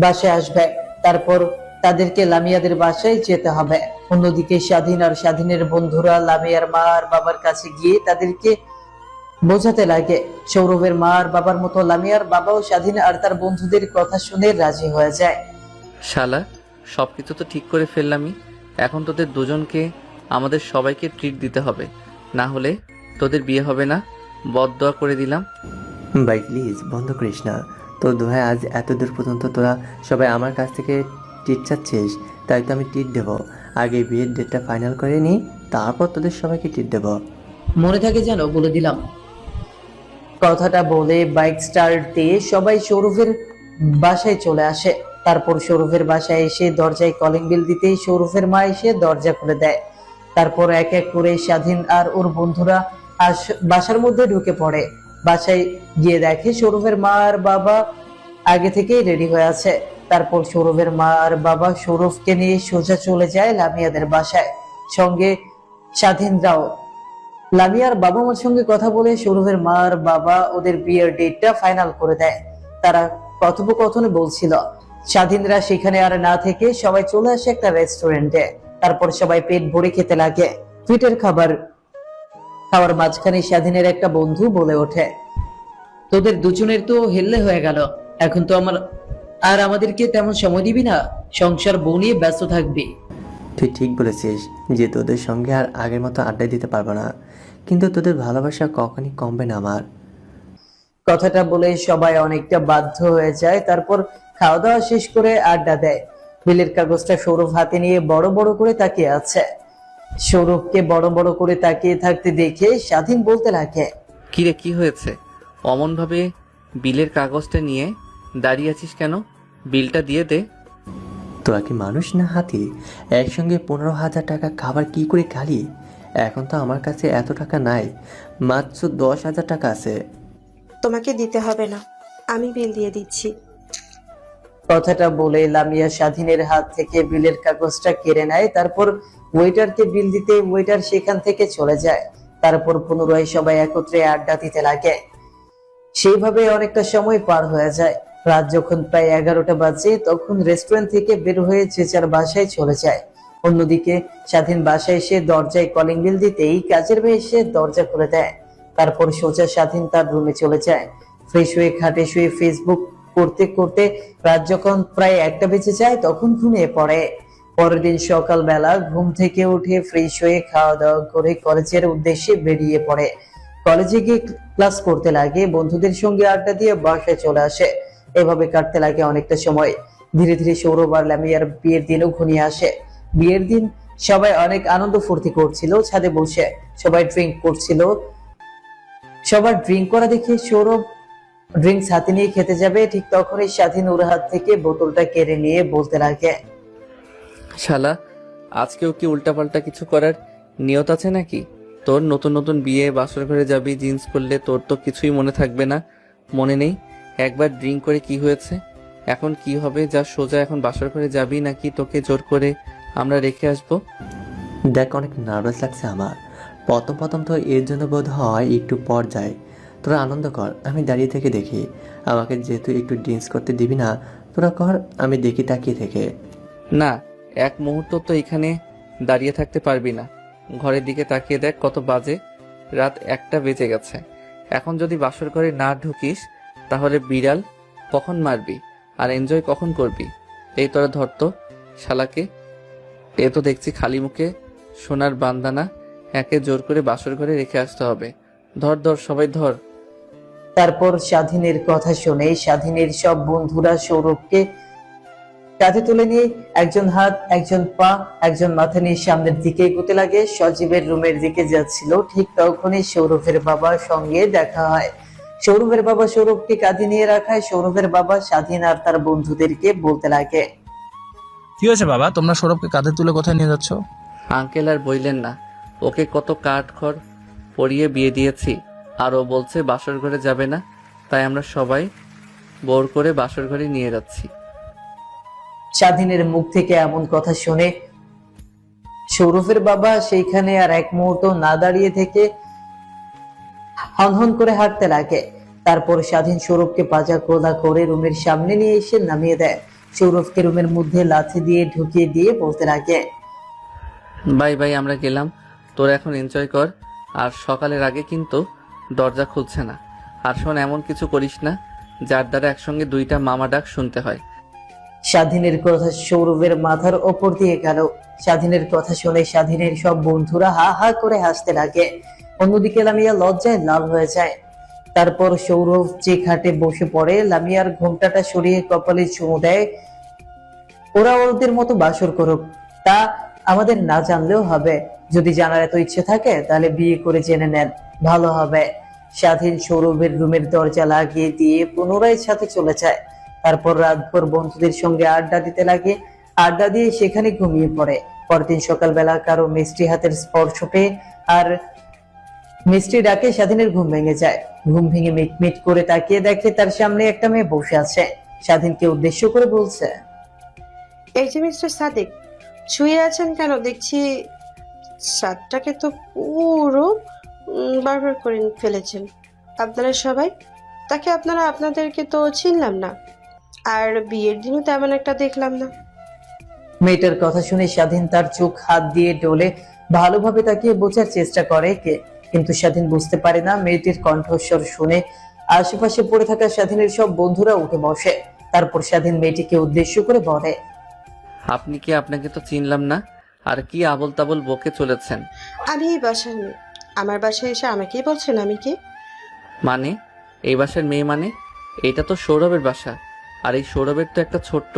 বাসায় আসবে। তারপর তাদেরকে লামিয়াদের বাসায় যেতে হবে। অন্যদিকে স্বাধীন আর স্বাধীনের বন্ধুরা লামিয়ার মা আর বাবার কাছে গিয়ে তাদেরকে বোঝাতে লাগে। সৌরভের মা আর বাবার মতো লামিয়ার বাবাও স্বাধীন আর তার বন্ধুদের কথা শুনে রাজি হয়ে যায়। শালা, সবকিছু তো ঠিক করে ফেললামই, এখন তোদের দুজনকে আমাদের সবাইকে ট্রিট দিতে হবে, না হলে তোদের বিয়ে হবে না, বদদোয়া করে দিলাম। ভাই প্লিজ বন্ধ করিস না, তোর দোহায় আজ এত দূর পর্যন্ত তোরা সবাই আমার কাছ থেকে টিট চাচ্ছিস, তাই তো আমি টিট দেবো। আগে বিয়ের ডেটটা ফাইনাল করে নিই, তারপর তোদের সবাইকে টিট দেবো। মনে থাকে যেন বলে দিলাম। কথাটা বলে বাইক স্টার্ট দিয়ে সবাই সৌরভের বাসায় চলে আসে। তারপর সৌরভের বাসায় এসে দরজায় কলিং বেল দিতেই সৌরভের মা এসে দরজা খুলে দেয়। তারপর এক এক করে স্বাধীন আর ওর বন্ধুরা বাসার মধ্যে ঢুকে পড়ে। বাসায় গিয়ে দেখে সৌরভের মা আর বাবা আগে থেকেই রেডি হয়ে আছে। তারপর সৌরভের মা আর বাবা সৌরভকে নিয়ে সোজা চলে যায় লামিয়াদের বাসায়, সঙ্গে স্বাধীনরাও। লামিয়ার বাবা মার সঙ্গে কথা বলে সৌরভের মা আর বাবা ওদের বিয়ের ডেটটা ফাইনাল করে দেয়। তারা কথোপকথনে বলছিল। স্বাধীনরা সেখানে আর না থেকে সবাই চলে আসে একটা রেস্টুরেন্টে। তারপর সবাই পেট ভরে খেতে লাগে। পেটের খাওয়ার মাঝখানে স্বাধীনের একটা বন্ধু বলে ওঠে, তোদের দুজনের তো হেললে হয়ে গেল, এখন তো আমাদেরকে তেমন সময় দিবি না, সংসার বউ নিয়ে ব্যস্ত থাকবি। তুই ঠিক বলেছিস যে তোদের সঙ্গে আর আগের মতো আড্ডা দিতে পারবো না, কিন্তু তোদের ভালোবাসা কখনই কমবে না আমার। কথাটা বলে সবাই অনেকটা বাধ্য হয়ে যায়। তারপর খাওয়া দাওয়া শেষ করে আড্ডা দেয়। বিলের কাগজটা সৌরভ হাতে নিয়ে বড় বড় করে তাকিয়ে আছে। সৌরভকে বড় বড় করে তাকিয়ে থাকতে দেখে স্বাধীন বলতে লাগে, কিরে, কি হয়েছে? অমন ভাবে বিলের কাগজটা নিয়ে দাঁড়িয়ে আছিস কেন? বিলটা দিয়ে দে। তোরা কি মানুষ না হাতি? একসঙ্গে 15,000 টাকা খাবার কি করে খালি? এখন তো আমার কাছে এত টাকা নাই, মাত্র 10,000 টাকা আছে। তোমাকে দিতে হবে না, আমি বিল দিয়ে দিচ্ছি। কথাটা বলে লামিয়া স্বাধীনের হাত থেকে বিলের কাগজটা কেড়ে নেয়। তারপর ওয়েটারকে বিল দিতে ওয়েটার সেখান থেকে চলে যায়। তারপর পুনরায় সবাই একত্রে আড্ডা দিতে লাগে। সেইভাবে অনেকটা সময় পার হয়ে যায়। রাত যখন প্রায় 11টা বাজে তখন রেস্টুরেন্ট থেকে বের হয়ে যে যার বাসায় চলে যায়। অন্যদিকে স্বাধীন বাসায় এসে দরজায় কলিং বেল দিতেই কাজের মেয়ে এসে দরজা খুলে দেয়। তারপর সোজা স্বাধীন তার রুমে চলে যায়। ফ্রেশ হয়ে খাটে শুয়ে ফেসবুক করতে করতে রাত যখন প্রায় 1টা বেজে যায় তখন ঘুমিয়ে পড়ে। পরের দিন সকালবেলা ঘুম থেকে উঠে ফ্রেশ হয়ে খাওয়া দাওয়া করে কলেজের উদ্দেশ্যে বেরিয়ে পড়ে। কলেজে গিয়ে ক্লাস করতে লাগে, বন্ধুদের সঙ্গে আড্ডা দিয়ে বাসায় চলে আসে। এভাবে কাটতে লাগে অনেকটা সময়। ধীরে ধীরে সৌরভ আর লামিয়ার বিয়ের দিনও ঘনিয়ে আসে। বিয়ের দিন সবাই অনেক আনন্দ ফুর্তি করছিল। ছাদে বসে সবাই ড্রিঙ্ক করছিল। সবার ড্রিঙ্ক করা দেখে সৌরভ ড্রিঙ্কস হাতে নিয়ে খেতে যাবে, ঠিক তখনই স্বাধীন ওর হাত থেকে বোতলটা কেড়ে নিয়ে বলতে লাগে, শালা, আজকেও কি উল্টাপাল্টা কিছু করার নিয়ত আছে নাকি? তোর নতুন নতুন বিয়ে, বাসর ঘরে যাবি জিন্স করলে, তোর তো কিছুই মনে থাকবে না। মনে নেই একবার ড্রিঙ্ক করে কি হয়েছে? এখন কি হবে? যা সোজা এখন বাসর ঘরে যাবি, নাকি তোকে জোর করে আমরা রেখে আসবো? দেখ, অনেক নার্ভাস লাগছে আমার। প্রথম প্রথম তো এর জন্য বোধ হয় একটু পর যায়। তোরা আনন্দ কর, আমি দাঁড়িয়ে থেকে দেখি। আমাকে যেহেতু একটু ড্রিঙ্কস করতে দিবি না, তোরা কর, আমি দেখি তাকিয়ে থেকে। না, এক মুহূর্ত তো এখানে দাঁড়িয়ে থাকতে পারবি না। ঘরের দিকে তাকিয়ে দেখ কত বাজে, রাত 1টা বেজে গেছে। এখন যদি বাসর ঘরে না ঢুকিস তাহলে বিড়াল কখন মারবি আর এনজয় কখন করবি? এই তোরা ধর তো শালাকে। এ তো দেখছি খালি মুখে সোনার বান্দানা, একে জোর করে বাসর ঘরে রেখে আসতে হবে। ধর ধর, সবাই ধর। তারপর স্বাধীনের কথা শুনে স্বাধীনের সব বন্ধুরা সৌরভকে কাঁধে তুলে নিয়ে একজন হাত, একজন পা, একজন মাথা নিয়ে সামনের দিকে এগোতে লাগে। সজীবের রুমের দিকে যাচ্ছিল, ঠিক তখনই সৌরভের বাবার সঙ্গে দেখা হয়। সৌরভের বাবা সৌরভকে কাঁধে নিয়ে রাখায় সৌরভের বাবা স্বাধীন আর তার বন্ধুদেরকে বলতে লাগে, কি হয়েছে বাবা, তোমরা সৌরভকে কাঁধে তুলে কোথায় নিয়ে যাচ্ছ? আঙ্কেল আর বইলেন না, ওকে কত কাঠখড় পরিয়ে বিয়ে দিয়েছি, আর ও বলছে বাসর ঘরে যাবে না, তাই আমরা সবাই বোর করে বাসর ঘরে নিয়ে যাচ্ছি। স্বাধীনের মুখ থেকে এমন কথা শুনে সৌরভের বাবা সেইখানে আর এক মুহূর্ত না দাঁড়িয়ে থেকে হনহন করে হাঁটতে লাগে। তারপর স্বাধীন সৌরভকে পাজা কোদা করে রুমের সামনে নিয়ে এসে নামিয়ে দেয়। সৌরভকে রুমের মধ্যে লাথি দিয়ে ঢুকিয়ে দিয়ে বলতে লাগে, বাই বাই, আমরা গেলাম, তোরা এখন এনজয় কর, আর সকালের আগে কিন্তু দরজা খুলছে না। আর শোন, এমন কিছু করিস না যার দ্বারা একসঙ্গে দুইটা মামা ডাক শুনতে হয়। স্বাধীনের কথা সৌরভের মাথার ওপর দিয়ে গেল। স্বাধীনের কথা শুনে স্বাধীনের সব বন্ধুরা হা হা করে হাসতে লাগে। অন্যদিকে লামিয়া লজ্জায় লাল হয়ে যায়। তারপর সৌরভ যে খাটে বসে পড়ে, লামিয়ার ঘোমটাটা সরিয়ে কপালে চুমু দেয়। ওরা ওদের মতো বাসর করুক, তা আমাদের না জানলেও হবে। যদি জানার এত ইচ্ছে থাকে তাহলে বিয়ে করে জেনে নেন, ভালো হবে। স্বাধীন সৌরভের রুমের দরজা লাগিয়ে দিয়ে পুনরায় সাথে চলে যায়। তারপর রাতভর বন্ধুদের সঙ্গে আড্ডা দিতে লাগে। আড্ডা দিয়ে সেখানে ঘুমিয়ে পড়ে। পরদিন সকালবেলা কারো মিষ্টি হাতের স্পর্শ পেয়ে আর মিষ্টি ডাকে স্বাধীনের ঘুম ভেঙে যায়। ঘুম ভেঙে মিটমিট করে তাকিয়ে দেখে তার সামনে একটা মেয়ে বসে আছে। স্বাধীনকে উদ্দেশ্য করে বলছে, এই যে মিস্টার সাদিক, শুয়ে আছেন কেন? দেখছি সাতটাকে তো পুরো বারবার করে ফেলেছেন আপনারা সবাই। তাকে আপনাদেরকে তো চিনলাম না, আর বিয়ের দিনও তেমন একটা দেখলাম না। মেয়েটার কথা শুনে স্বাধীন তার চোখ হাত দিয়ে ডলে ভালোভাবে তাকিয়ে বোঝার চেষ্টা করে কে, কিন্তু স্বাধীন বুঝতে পারে না। মেয়েটির কণ্ঠস্বর শুনে আশেপাশে পড়ে থাকা স্বাধীনের সব বন্ধুরা উঠে বসে। তারপর স্বাধীন মেয়েটিকে উদ্দেশ্য করে বলে, আপনি কি? আপনাকে তো চিনলাম না, আর কি আবল তাবল বকে চলেছেন? আমি এই বাসার মেয়ে। আমার বাসায় এসে আমাকেই বলছেন আমি কে? মানে এই বাসার মেয়ে? মানে এইটা তো সৌরভের বাসা, আর এই সৌরভের তো একটা ছোট্ট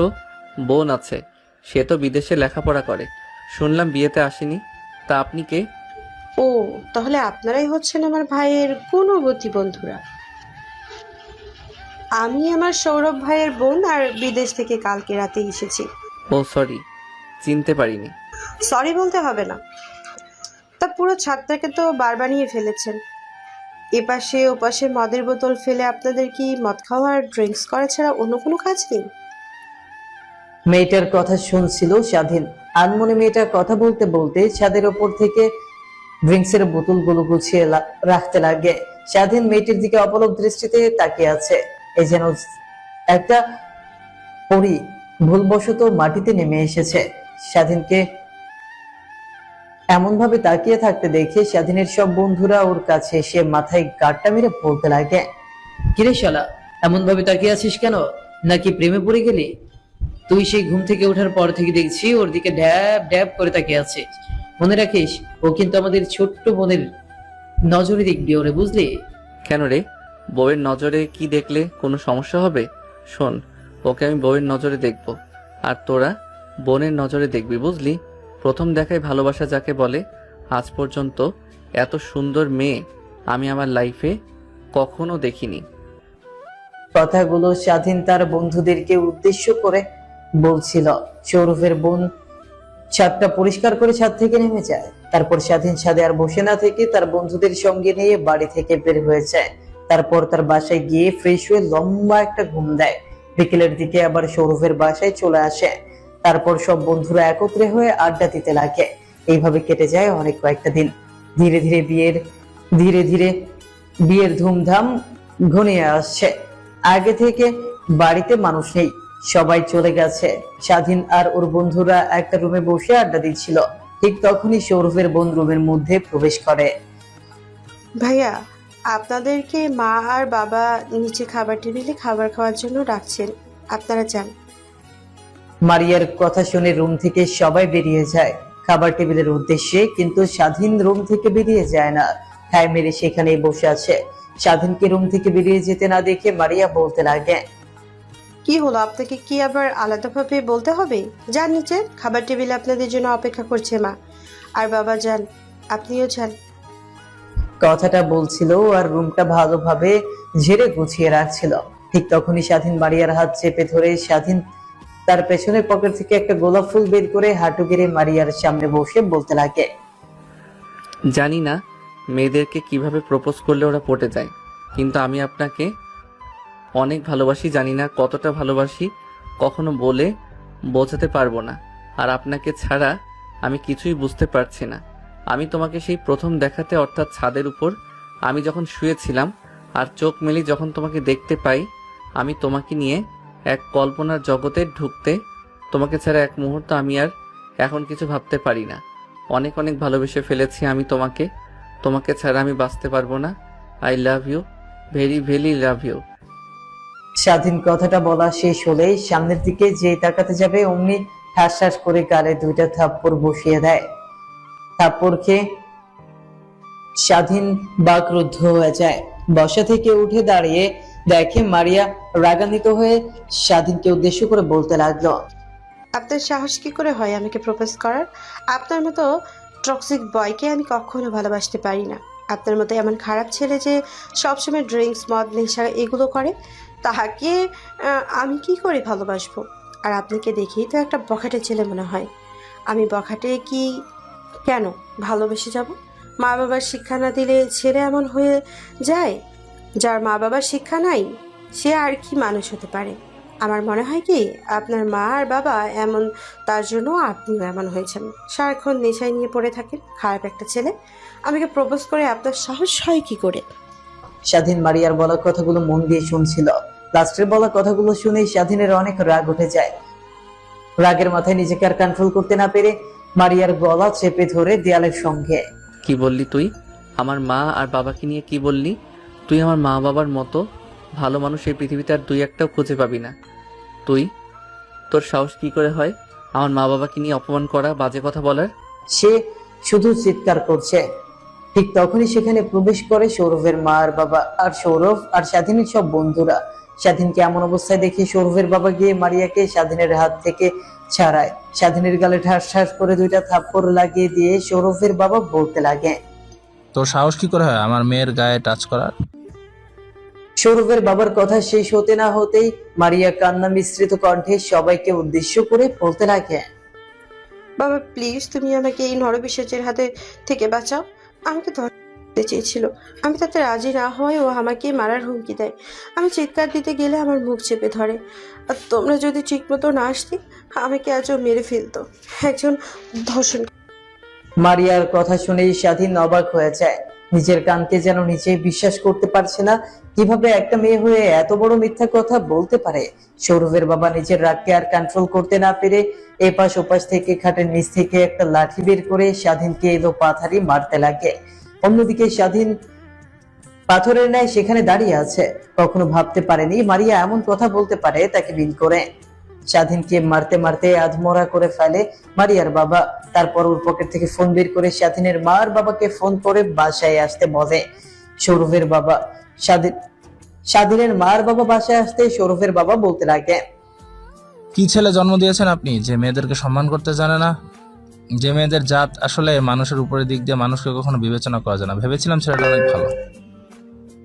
বোন আছে, সে তো বিদেশে লেখাপড়া করে, শুনলাম বিয়েতে আসেনি। তা আপনি কে? ও, তাহলে আপনারাই হচ্ছেন আমার ভাইয়ের গুণবতী বন্ধুরা। আমি আমার সৌরভ ভাইয়ের বোন, আর বিদেশ থেকে কালকে রাতে এসেছি। ও সরি, চিনতে পারিনি। সরি বলতে হবে না। তা পুরো ছাদটাকে তো বার বানিয়ে ফেলেছেন। এপাশে ওপাশে মদের বোতল ফেলে আপনাদের কি মদ খাওয়া আর ড্রিঙ্কস করা ছাড়া অন্য কোনো কাজ নেই? মেয়েটার কথা শুনছিল স্বাধীন। আনমনে মেয়েটার কথা বলতে বলতে ছাদের ওপর থেকে ড্রিঙ্কসের বোতলগুলো গুছিয়ে রাখতে লাগে। স্বাধীন মেয়েটির দিকে অপলক দৃষ্টিতে তাকিয়ে আছে। এই যেন একটা পরী ভুলবশত মাটিতে নেমে এসেছে। স্বাধীনকে এমন ভাবে তাকিয়ে থাকতে দেখে স্বাধীনের সব বন্ধুরা ওর কাছে এসে মাথায় গাঁটটা মেরে বলতে লাগে, কিরে শালা, এমন ভাবে তাকিয়ে আছিস কেন? নাকি প্রেমে পড়ে গেলি? তুই সেই ঘুম থেকে ওঠার পর থেকে দেখছি ওর দিকে ড্যাব ড্যাব করে তাকিয়ে আছিস। মনে রাখিস, ও কিন্তু আমাদের ছোট্ট বোনের নজরে দেখবি ওরে, বুঝলি? কেন রে, বউয়ের নজরে কি দেখলে কোনো সমস্যা হবে? শোন, ওকে আমি বউয়ের নজরে দেখব, আর তোরা বোনের নজরে দেখবি, বুঝলি? প্রথম দেখায় ভালোবাসা যাকে বলে, আজ পর্যন্ত এত সুন্দর মেয়ে আমি আমার লাইফে কখনো দেখিনি। কথাগুলো স্বাধীন তার বন্ধুদেরকে উদ্দেশ্য করে বলছিল। সৌরভের বোন ছাদটা পরিষ্কার করে ছাদ থেকে নেমে যায়। তারপর স্বাধীন ছাদে আর বসে না থেকে তার বন্ধুদের সঙ্গে নিয়ে বাড়ি থেকে বের হয়ে যায়। তারপর তার বাসায় গিয়ে ফ্রেশ হয়ে লম্বা একটা ঘুম দেয়। বিকেলের দিকে আবার সৌরভের বাসায় চলে আসে। তারপর সব বন্ধুরা একত্রে হয়ে আড্ডা দিতে লাগে। এইভাবে কেটে যায় অনেক কয়েকটা দিন। ধীরে ধীরে বিয়ের ধুমধাম ঘনিয়ে আসছে। আগে থেকে বাড়িতে মানুষ নেই, সবাই চলে গেছে। স্বাধীন আর ওর বন্ধুরা একটা রুমে বসে আড্ডা দিচ্ছিল। ঠিক তখনই সৌরভের বোন রুমের মধ্যে প্রবেশ করে। ভাইয়া, আপনাদেরকে মা আর বাবা নিচে খাবার টেবিলে খাবার খাওয়ার জন্য ডাকছেন, আপনারা যান। মারিয়ার কথা শুনে রুম থেকে সবাই বেরিয়ে যায় খাবার টেবিলের উদ্দেশ্যে, কিন্তু স্বাধীন রুম থেকে বেরিয়ে যায় না, ঠায় মেরে সেখানেই বসে আছে। স্বাধীনকে রুম থেকে বেরিয়ে যেতে না দেখে মারিয়া বলতে লাগে, কি হলো, আপনাকে কি আবার আলাদাভাবে বলতে হবে? যান নিচে, খাবার টেবিলে আপনাদের জন্য অপেক্ষা করছে মা আর বাবা। যান, আপনিও যান। কথাটা বলছিল আর রুমটা ভালোভাবে ঝেড়ে গুছিয়ে রাখছিল। ঠিক তখনই স্বাধীন মারিয়ার হাত চেপে ধরে স্বাধীন তার পেছনের পকেট থেকে একটা গোলাপ ফুল বের করে হাঁটু গেড়ে মারিয়ার সামনে বসে বলতে লাগে, জানি না মেয়েদেরকে কিভাবে প্রপোজ করলে ওরা পটে যায়, কিন্তু আমি আপনাকে অনেক ভালোবাসি। জানি না কতটা ভালোবাসি, কখনো বলে বোঝাতে পারবো না। আর আপনাকে ছাড়া আমি কিছুই বুঝতে পারছি না। আমি তোমাকে সেই প্রথম দেখাতে, অর্থাৎ ছাদের উপর আমি যখন শুয়েছিলাম আর চোখ মেলি যখন তোমাকে দেখতে পাই, আমি তোমাকে নিয়ে এক কল্পনার জগতে ঢুকতে, তোমাকে ছাড়া এক মুহূর্ত আমি আর এখন কিছু ভাবতে পারি না। অনেক অনেক ভালোবেসে ফেলেছি আমি তোমাকে। তোমাকে ছাড়া আমি বাঁচতে পারবো না। I love you, very very love you. স্বাধীন কথাটা বলা শেষ হলেই সামনের দিকে যে তাকাতে যাবে অমনি ঠাস ঠাস করে গালে দুইটা থাপ্পড় বসিয়ে দেয়। থাপ্পড় খেয়ে স্বাধীন বাকরুদ্ধ হয়ে যায়। বসা থেকে উঠে দাঁড়িয়ে দেখে মারিয়া রাগান্বিত হয়ে স্বাধীনকে উদ্দেশ্য করে বলতে লাগলো, আপনার সাহস কি করে হয় আমাকে প্রপোজ করার? আপনার মতো টক্সিক বয়কে আমি কখনো ভালোবাসতে পারি না। আপনার মতো এমন খারাপ ছেলে যে সবসময় ড্রিঙ্কস, মদ, নেশা এগুলো করে, তাহাকে আমি কি করে ভালোবাসবো? আর আপনাকে দেখেই তো একটা বখাটে ছেলে মনে হয়। আমি বখাটে কি কেন ভালোবেসে যাব? মা বাবার শিক্ষা না দিলে ছেলে এমন হয়ে যায়? যার মা বাবার শিক্ষা নাই সে আর কি মানুষ হতে পারে? আমার মনে হয় কি আপনার মা আর বাবা এমন, তার জন্য আপনিও এমন হয়েছেন। সারাক্ষণ নেশায় নিয়ে পড়ে থাকেন, খারাপ একটা ছেলে। আমাকে প্রপোজ করে আপনার সাহস হয় কি করে? স্বাধীন মারিয়ার বলা কথাগুলো মন দিয়ে শুনছিল। লাস্টের বলা কথাগুলো শুনে স্বাধীনের অনেক রাগ উঠে যায়। রাগের মাথায় নিজেকে আর কন্ট্রোল করতে না পেরে মারিয়ার গলা চেপে ধরে দেয়ালের সঙ্গে, কি বললি তুই? আমার মা আর বাবাকে নিয়ে কি বললি? তুই আমার মা বাবার মতো ভালো মানুষ এই পৃথিবীতে আর দুই একটাও খুঁজে পাবি না। তোর সাহস কি করে হয় আমার মা বাবাকে নিয়ে অপমান করা, বাজে কথা বলার? সে শুধু চিৎকার করছে। ঠিক তখনই সেখানে প্রবেশ করে সৌরভের মা আর বাবা, আর সৌরভ আর স্বাধীনের সব বন্ধুরা। স্বাধীনকে এমন অবস্থায় দেখে সৌরভের বাবা গিয়ে মারিয়াকে স্বাধীনের হাত থেকে ছাড়ায়। স্বাধীনের গালে ঠাস ঠাস করে দুইটা থাপ্পড় লাগিয়ে দিয়ে সৌরভের বাবা বলতে লাগে, তোর সাহস কি করে হয় আমার মেয়ের গায়ে টাচ করার? সৌরভের বাবার কথা শেষ হতে না হতেই মারিয়া কান্না মিশ্রিত কণ্ঠে সবাইকে উদ্দেশ্য করে বলতে লাগে, বাবা প্লিজ, তুমি আমাকে এই নরবিশ্বাসের হাতে থেকে বাঁচাও। আমাকে ধরতে চেয়েছিল, আমি তাতে রাজি না হওয়ায় ও আমাকে মারার হুমকি দেয়। আমি চিৎকার দিতে গেলে আমার মুখ চেপে ধরে। আর তোমরা যদি ঠিক মতো না আসতে আমাকে আজও মেরে ফেলতো একজন ধর্ষণ। মারিয়ার কথা শুনেই স্বাধীন অবাক হয়ে যায়। নিজের কানকে যেন নিজে বিশ্বাস করতে পারছে না। কিভাবে একটা মেয়ে হয়ে এত বড় মিথ্যা কথা বলতে পারে? সৌরভের বাবা নিজের রাগকে আর কন্ট্রোল করতে না পেরে এপাশ ওপাশ থেকে খাটের নিচ থেকে একটা লাঠি বের করে স্বাধীনকে এলো পাথারি মারতে লাগে। অন্যদিকে স্বাধীন পাথরের ন্যায় সেখানে দাঁড়িয়ে আছে। কখনো ভাবতে পারেনি মারিয়া এমন কথা বলতে পারে তাকে বিল করে। স্বাধীনকে মারতে মারতে আধমরা করে ফেলে মারিয়ার বাবা। তারপর ওর পকেট থেকে ফোন বের করে স্বাধীনের মা আর বাবাকে ফোন করে বাসায় আসতে বলে। সৌরভের বাবা স্বাধীনের মা আর বাবা বাসায় আসতে সৌরভের বাবা বলতে লাগে, কি ছেলে জন্ম দিয়েছেন আপনি যে মেয়েদেরকে সম্মান করতে জানে না, যে মেয়েদের জাত আসলে মানুষের উপরের দিক দিয়ে মানুষকে কখনো বিবেচনা করা যায় না। ভেবেছিলাম ছেলেটা অনেক ভালো,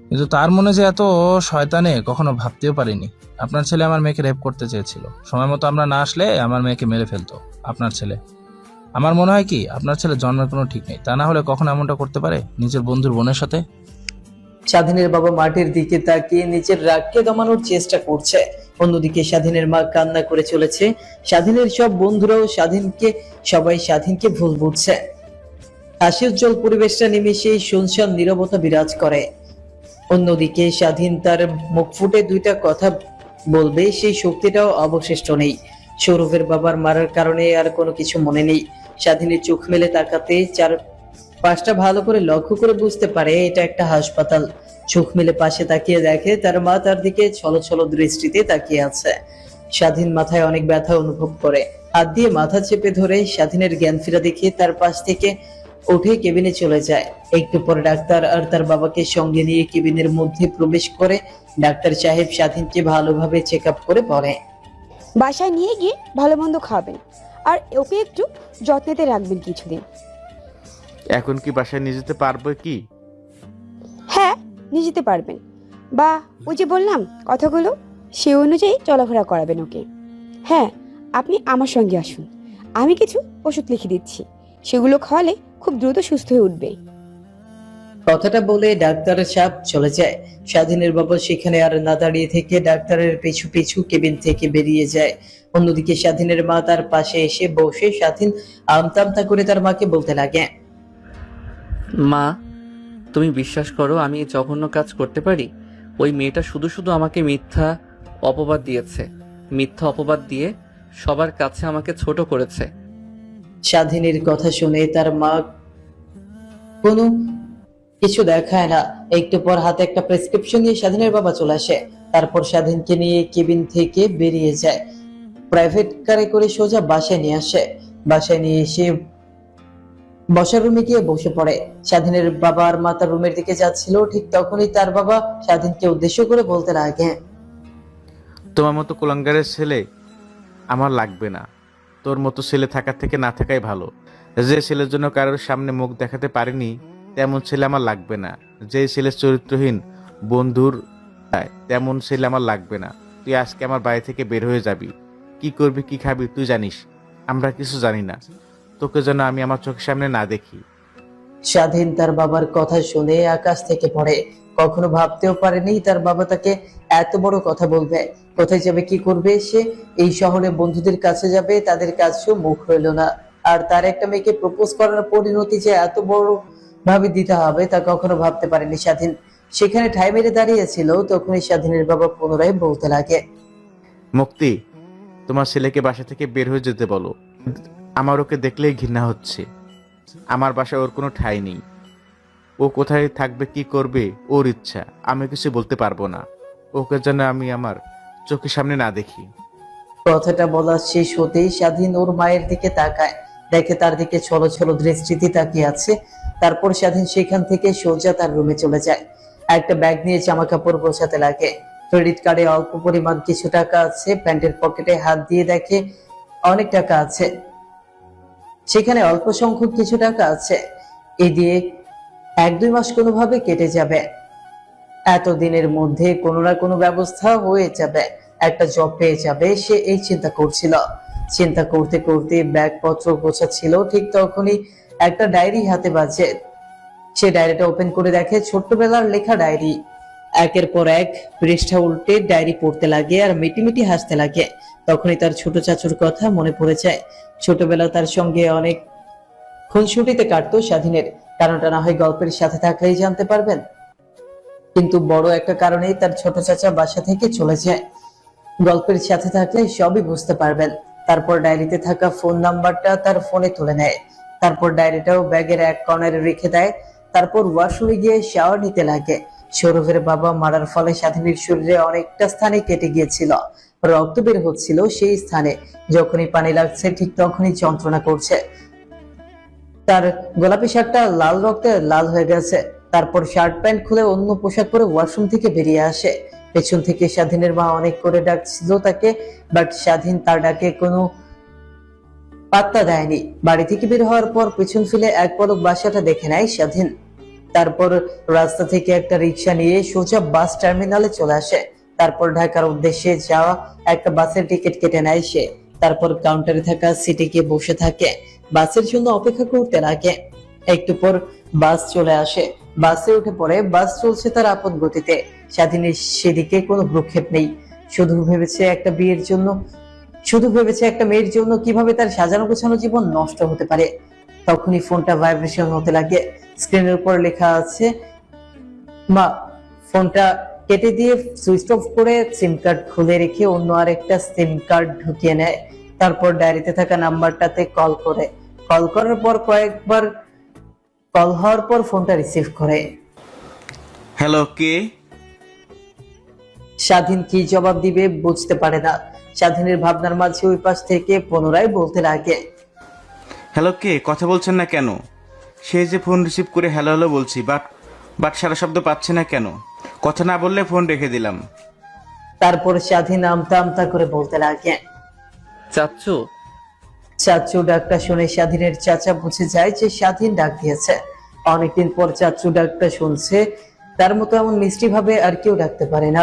কিন্তু তার মনে যে এত শয়তানে কখনো ভাবতেও পারিনি। আপনার ছেলে আমার মেয়েকে রেপ করতে চেয়েছিল। সময় মতো আমরা না আসলে আমার মেয়েকে মেরে ফেলতো আপনার ছেলে। আমার মনে হয় কি আপনার ছেলে জন্মের কোনো ঠিক নেই, তা না হলে কখন এমনটা করতে পারে নিজের বন্ধুর বোনের সাথে? স্বাধীনের বাবা মাটির দিকে তাকিয়ে নিজের রাগকে দমানোর চেষ্টা করছে। অন্যদিকে স্বাধীনের মা কান্না করে চলেছে। স্বাধীনের সব বন্ধুরাও সবাই স্বাধীনকে ভুল বুঝছে। হাসি উজ্জ্বল পরিবেশটা নিমেষেই শুনশান নীরবতা বিরাজ করে। অন্যদিকে স্বাধীন তার মুখ ফুটে দুইটা কথা বলবে সেই শক্তিটাও অবশিষ্ট নেই। সৌরভের বাবার মারার কারণে আর কোনো কিছু মনে নেই। স্বাধীনের চোখ মেলে তাকাতে চার পাঁচটা ভালো করে লক্ষ্য করে বুঝতে পারে এটা একটা হাসপাতাল। চোখ মেলে পাশে তাকিয়ে দেখে তার মা তার দিকে ছলছল দৃষ্টিতে তাকিয়ে আছে। স্বাধীন মাথায় অনেক ব্যথা অনুভব করে। হাত দিয়ে মাথা চেপে ধরে স্বাধীনের জ্ঞান ফেরা দেখে তার পাশ থেকে উঠে কেবিনে চলে যায়। একটু পর ডাক্তার আর তার বাবাকে সঙ্গে নিয়ে কেবিনের মধ্যে প্রবেশ করে ডাক্তার সাহেব স্বাধীনকে ভালোভাবে চেক আপ করে বলে, বাসায় নিয়ে গিয়ে ভালো মন্দ খাবেন আর ওকে একটু যত্নেতে রাখবেন কিছুদিন। এখন কি বাসায় নিয়ে যেতে পারবো কি? হ্যাঁ, নিয়ে যেতে পারবেন। বা ওই যে বললাম কথাগুলো সে অনুযায়ী চলাফেরা করাবেন ওকে। হ্যাঁ, আপনি আমার সঙ্গে আসুন, আমি কিছু ওষুধ লিখে দিচ্ছি, সেগুলো খাওয়ালে খুব দ্রুত সুস্থ হয়ে উঠবে। কথাটা বলে ডাক্তারের সাহেব চলে যায়। স্বাধীনের বাবা সেখানে আর না দাঁড়িয়ে থেকে ডাক্তারের পিছু পিছু কেবিন থেকে বেরিয়ে যায়। অন্যদিকে স্বাধীনের মা তার পাশে এসে বসে স্বাধীন আমতা আমতা করে তার মাকে বলতে লাগে, মা, তুমি বিশ্বাস করো আমি এই জঘন্য কাজ করতে পারি? ওই মেয়েটা শুধু শুধু আমাকে মিথ্যা অপবাদ দিয়েছে, মিথ্যা অপবাদ দিয়ে সবার কাছে আমাকে ছোট করেছে। স্বাধীনের কথা শুনে তার মা কোনো কিছু দেখায় না। একটু পর হাতে একটা প্রেসক্রিপশন নিয়ে স্বাধীনের বাবা চলে আসে। তারপর স্বাধীনকে নিয়ে কেবিন থেকে বেরিয়ে যায়, প্রাইভেট কারে করে সোজা বাসায় নিয়ে আসে। বাসায় নিয়ে এসে বসার রুমে গিয়ে বসে পড়ে। স্বাধীনের বাবা আর মা তার রুমের দিকে যাচ্ছিল, ঠিক তখনই তার বাবা স্বাধীনকে উদ্দেশ্য করে বলতে লাগে, তোমার মতো কুলাঙ্গারের ছেলে আমার লাগবে না। তোর মতো ছেলে থাকার থেকে না থাকাই ভালো। যে ছেলের জন্য কারোর সামনে মুখ দেখাতে পারিনি তেমন ছেলে আমার লাগবে না। যে ছেলে চরিত্রহীন বন্ধুর তেমন ছেলে আমার লাগবে না। তুই আজকে আমার বাড়ি থেকে বের হয়ে যাবি। কি করবি কি খাবি তুই জানিস, আমরা কিছু জানি না। তোকে যেন আমি আমার চোখের সামনে না দেখি। স্বাধীন তার বাবার কথা শুনে আকাশ থেকে পড়ে। কখনো ভাবতেও পারেনি তার বাবা তাকে এত বড় কথা বলবে। কোথায় যাবে, কি করবে সে? এই শহরে বন্ধুদের কাছে যাবে, তাদের কাছেও মুখ রইল না। আর তার একটা মেয়েকে প্রপোজ করার পরিণতি যে এত বড় ভাবে দিতে হবে তা কখনো ভাবতে পারেনি স্বাধীন। সেখানে ঠাই মেরে দাঁড়িয়েছিল, তখনই স্বাধীনের বাবা পুনরায় বলতে লাগে, মুক্তি, তোমার ছেলেকে বাসা থেকে বের হয়ে যেতে বলো। আমার ওকে দেখলেই ঘৃণা হচ্ছে। আমার বাসায় ওর কোনো ঠাঁই নেই। ও কোথায় থাকবে কি করবে ওর ইচ্ছা, আমি কিছু বলতে পারবো না। ওকে যেন আমি আমার চোখের সামনে না দেখি। কথাটা বলা শেষ হতেই স্বাধীন ওর মায়ের দিকে তাকায়, দেখে তার দিকে ছলো ছলো দৃষ্টিতে তাকিয়ে আছে। তারপর স্বাধীন সেখান থেকে সোজা তার রুমে চলে যায়। একটা ব্যাগ নিয়ে জামা কাপড় গোছাতে লাগে। ক্রেডিট কার্ডে অল্প পরিমাণ কিছু টাকা আছে। প্যান্টের পকেটে হাত দিয়ে দেখে অনেক টাকা আছে। সেখানে অল্প সংখ্যক কিছু টাকা আছে, এ দিয়ে 1-2 মাস কোনোভাবে কেটে যাবে। এতদিনের মধ্যে কোনো না কোনো ব্যবস্থা হয়ে যাবে, একটা জব পেয়ে যাবে। সে এই চিন্তা করছিল। চিন্তা করতে করতে ব্যাগপত্র গোছাচ্ছিল, ঠিক তখনই একটা ডায়েরি হাতে বাজে। সে ডায়েরিটা ওপেন করে দেখে ছোট্টবেলার লেখা ডায়েরি। একের পর এক পৃষ্ঠা উল্টে ডায়েরি পড়তে লাগে আর মিটিমিটি হাসতে লাগে। তখনই তার ছোট চাচুর কথা মনে পড়ে যায়। ছোটবেলা তার সঙ্গে অনেক খুনসুটিতে কাটতো স্বাধীনের। কারণটা না হয় গল্পের সাথে থাকলেই জানতে পারবেন, কিন্তু বড় একটা কারণেই তার ছোট চাচা বাসা থেকে চলে যায়। গল্পের সাথে থাকলে সবই বুঝতে পারবেন। তারপর ডায়েরিতে থাকা ফোন নাম্বারটা তার ফোনে তুলে নেয়। তারপর ডায়েরিটাও ব্যাগের এক কর্নারে রেখে দেয়। তারপর ওয়াশরুমে গিয়ে শাওয়ার নিতে লাগে। সৌরভের বাবা মারার ফলে স্বাধীনের শরীরে অনেকটা স্থানে কেটে গিয়েছিল, রক্ত বের হচ্ছিল সেই স্থানে। যখনই পানি লাগছে ঠিক তখনই যন্ত্রণা করছে। তার গোলাপি শার্টটা লাল রক্তে লাল হয়ে গেছে। তারপর শার্ট প্যান্ট খুলে অন্য পোশাক পরে ওয়াশরুম থেকে বেরিয়ে আসে। পেছন থেকে স্বাধীনের মা অনেক করে ডাকছিল তাকে, বাট স্বাধীন তার ডাকে কোনো পাত্তা দেয়নি। বাড়ি থেকে বের হওয়ার পর পেছন ফিরে এক পলক বাসাটা দেখে নেয় স্বাধীন। তারপর রাস্তা থেকে একটা রিক্সা নিয়ে সোজা বাস টার্মিনালে চলে আসে। তারপর ঢাকার উদ্দেশ্যে যাওয়া একটা বাসের টিকিট কেটে নেয় সে। তারপর কাউন্টারে থাকা সিটে গিয়ে বসে থাকে, বাসের জন্য অপেক্ষা করতে লাগে। একটু পর বাস চলে আসে। বাসে উঠে পড়ে। বাস চলছে তার আপন গতিতে। স্বাধীনের সেদিকে কোনো ভ্রুক্ষেপ নেই। শুধু ভেবেছে একটা মেয়ের জন্য কিভাবে তার সাজানো গোছানো জীবন নষ্ট হতে পারে। তখনই ফোনটা ভাইব্রেশন হতে লাগে। স্ক্রিনের উপর লেখা আছে মা। ফোনটা কেটে দিয়ে সুইচ অফ করে সিম কার্ড খুলে রেখে অন্য আরেকটা সিম কার্ড ঢুকিয়ে নেয়। তারপর ডায়েরিতে থাকা নাম্বারটাতে কল করার পর কয়েকবার কল হওয়ার পর ফোনটা রিসিভ করে। হ্যালো, কে? স্বাধীন কি জবাব দিবে বুঝতে পারে না। স্বাধীনের ভাবনার মাঝে ওই পাশ থেকে পুনরায় বলতে লাগে, হ্যালো, কে? কথা বলছেন না কেন? সে যে ফোন রিসিভ করে হ্যালো হ্যালো বলছি, বাট সারা শব্দ পাচ্ছে না কেন? কথা না বললে ফোন রেখে দিলাম। তারপর স্বাধীন আমতা আমতা করে বলতে লাগে। চাচ্চু, চাচু ডাকটা শুনে স্বাধীনের চাচা বুঝে যায় যে স্বাধীন ডাক দিয়েছে। অনেকদিন পর চাচু ডাকটা শুনছে। তার মতো এমন মিষ্টি ভাবে আর কেউ ডাকতে পারে না।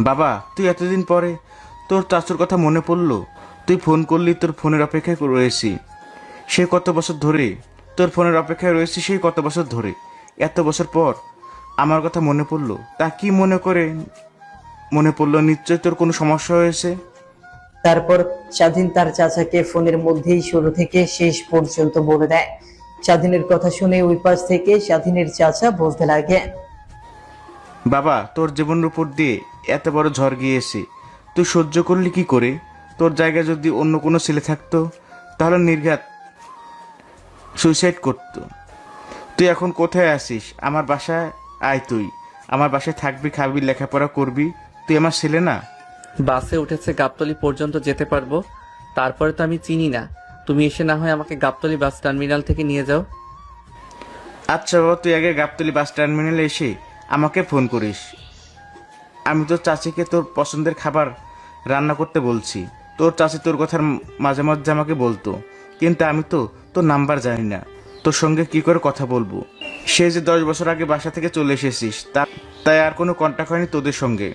বাবা, তুই এতদিন পরে তোর চাচুর কথা মনে পড়লো। তুই ফোন করলি, তোর ফোনের অপেক্ষায় রয়েছি সেই কত বছর ধরে। তোর ফোনের অপেক্ষায় রয়েছি সেই কত বছর ধরে। এত বছর পর আমার কথা মনে পড়লো। তা কি মনে করে মনে পড়লো? নিশ্চয় তোর কোনো সমস্যা হয়েছে। তারপর স্বাধীন তার চাচাকে ফোনের মধ্যেই শুরু থেকে শেষ পর্যন্ত বলে দেয়। স্বাধীনের কথা শুনে ওই পাশ থেকে স্বাধীনের চাচা বলতে লাগে, বাবা, তোর জীবনের উপর দিয়ে এত বড় ঝড় গিয়েছে, তুই সহ্য করলি কি করে? তোর জায়গায় যদি অন্য কোনো ছেলে থাকতো তাহলে নির্ঘাত সুইসাইড করতো। তুই এখন কোথায় আসিস? আমার বাসায় আয়। তুই আমার বাসায় থাকবি, খাবি, লেখাপড়া করবি। তুই আমার ছেলে না? বাসে উঠেছে গাবতলী পর্যন্ত যেতে পারবো, তারপরে তো আমি চিনি না। তুমি এসে না হয় আমাকে গাবতলী বাস টার্মিনাল থেকে নিয়ে যাও। আচ্ছা বাবা, তুই আগে গাবতলী বাস টার্মিনালে এসে আমাকে ফোন করিস। আমি তোর চাচিকে তোর পছন্দের খাবার রান্না করতে বলছি। তোর চাচি তোর কথার মাঝে মাঝে আমাকে বলতো, কিন্তু আমি তো তোর নাম্বার জানি না, তোর সঙ্গে কি করে কথা বলবো। সে যে 10 বছর আগে বাসা থেকে চলে এসেছিস, তাই আর কোনো কন্ট্যাক্ট হয়নি তোদের সঙ্গে।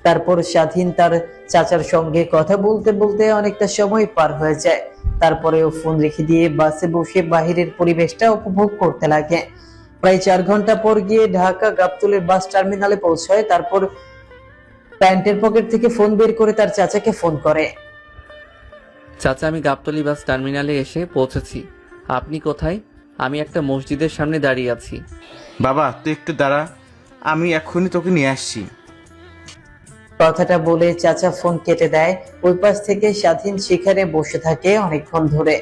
তারপর স্বাধীন তার চাচার সঙ্গে কথা বলতে বলতে অনেকটা সময় পার হয়ে যায়। তারপরেও ফোন রেখে দিয়ে বাসে বসে বাহিরের পরিবেশটা উপভোগ করতে লাগে। প্রায় 4 ঘন্টা পর গিয়ে ঢাকা গাবতলীর বাস টার্মিনালে পৌঁছায়। তারপর প্যান্টের পকেট থেকে ফোন বের করে তার চাচাকে ফোন করে। চাচা, আমি গাবতলী বাস টার্মিনালে এসে পৌঁছেছি। আপনি কোথায়? আমি একটা মসজিদের সামনে দাঁড়িয়ে আছি। বাবা, তুই একটু দাঁড়া, আমি এক্ষুনি তোকে নিয়ে আসছি। কথাটা বলে চাচা ফোন কেটে দেয়। ওই পাশ থেকে স্বাধীন সেখানে বসে থাকে অনেকক্ষণ ধরে।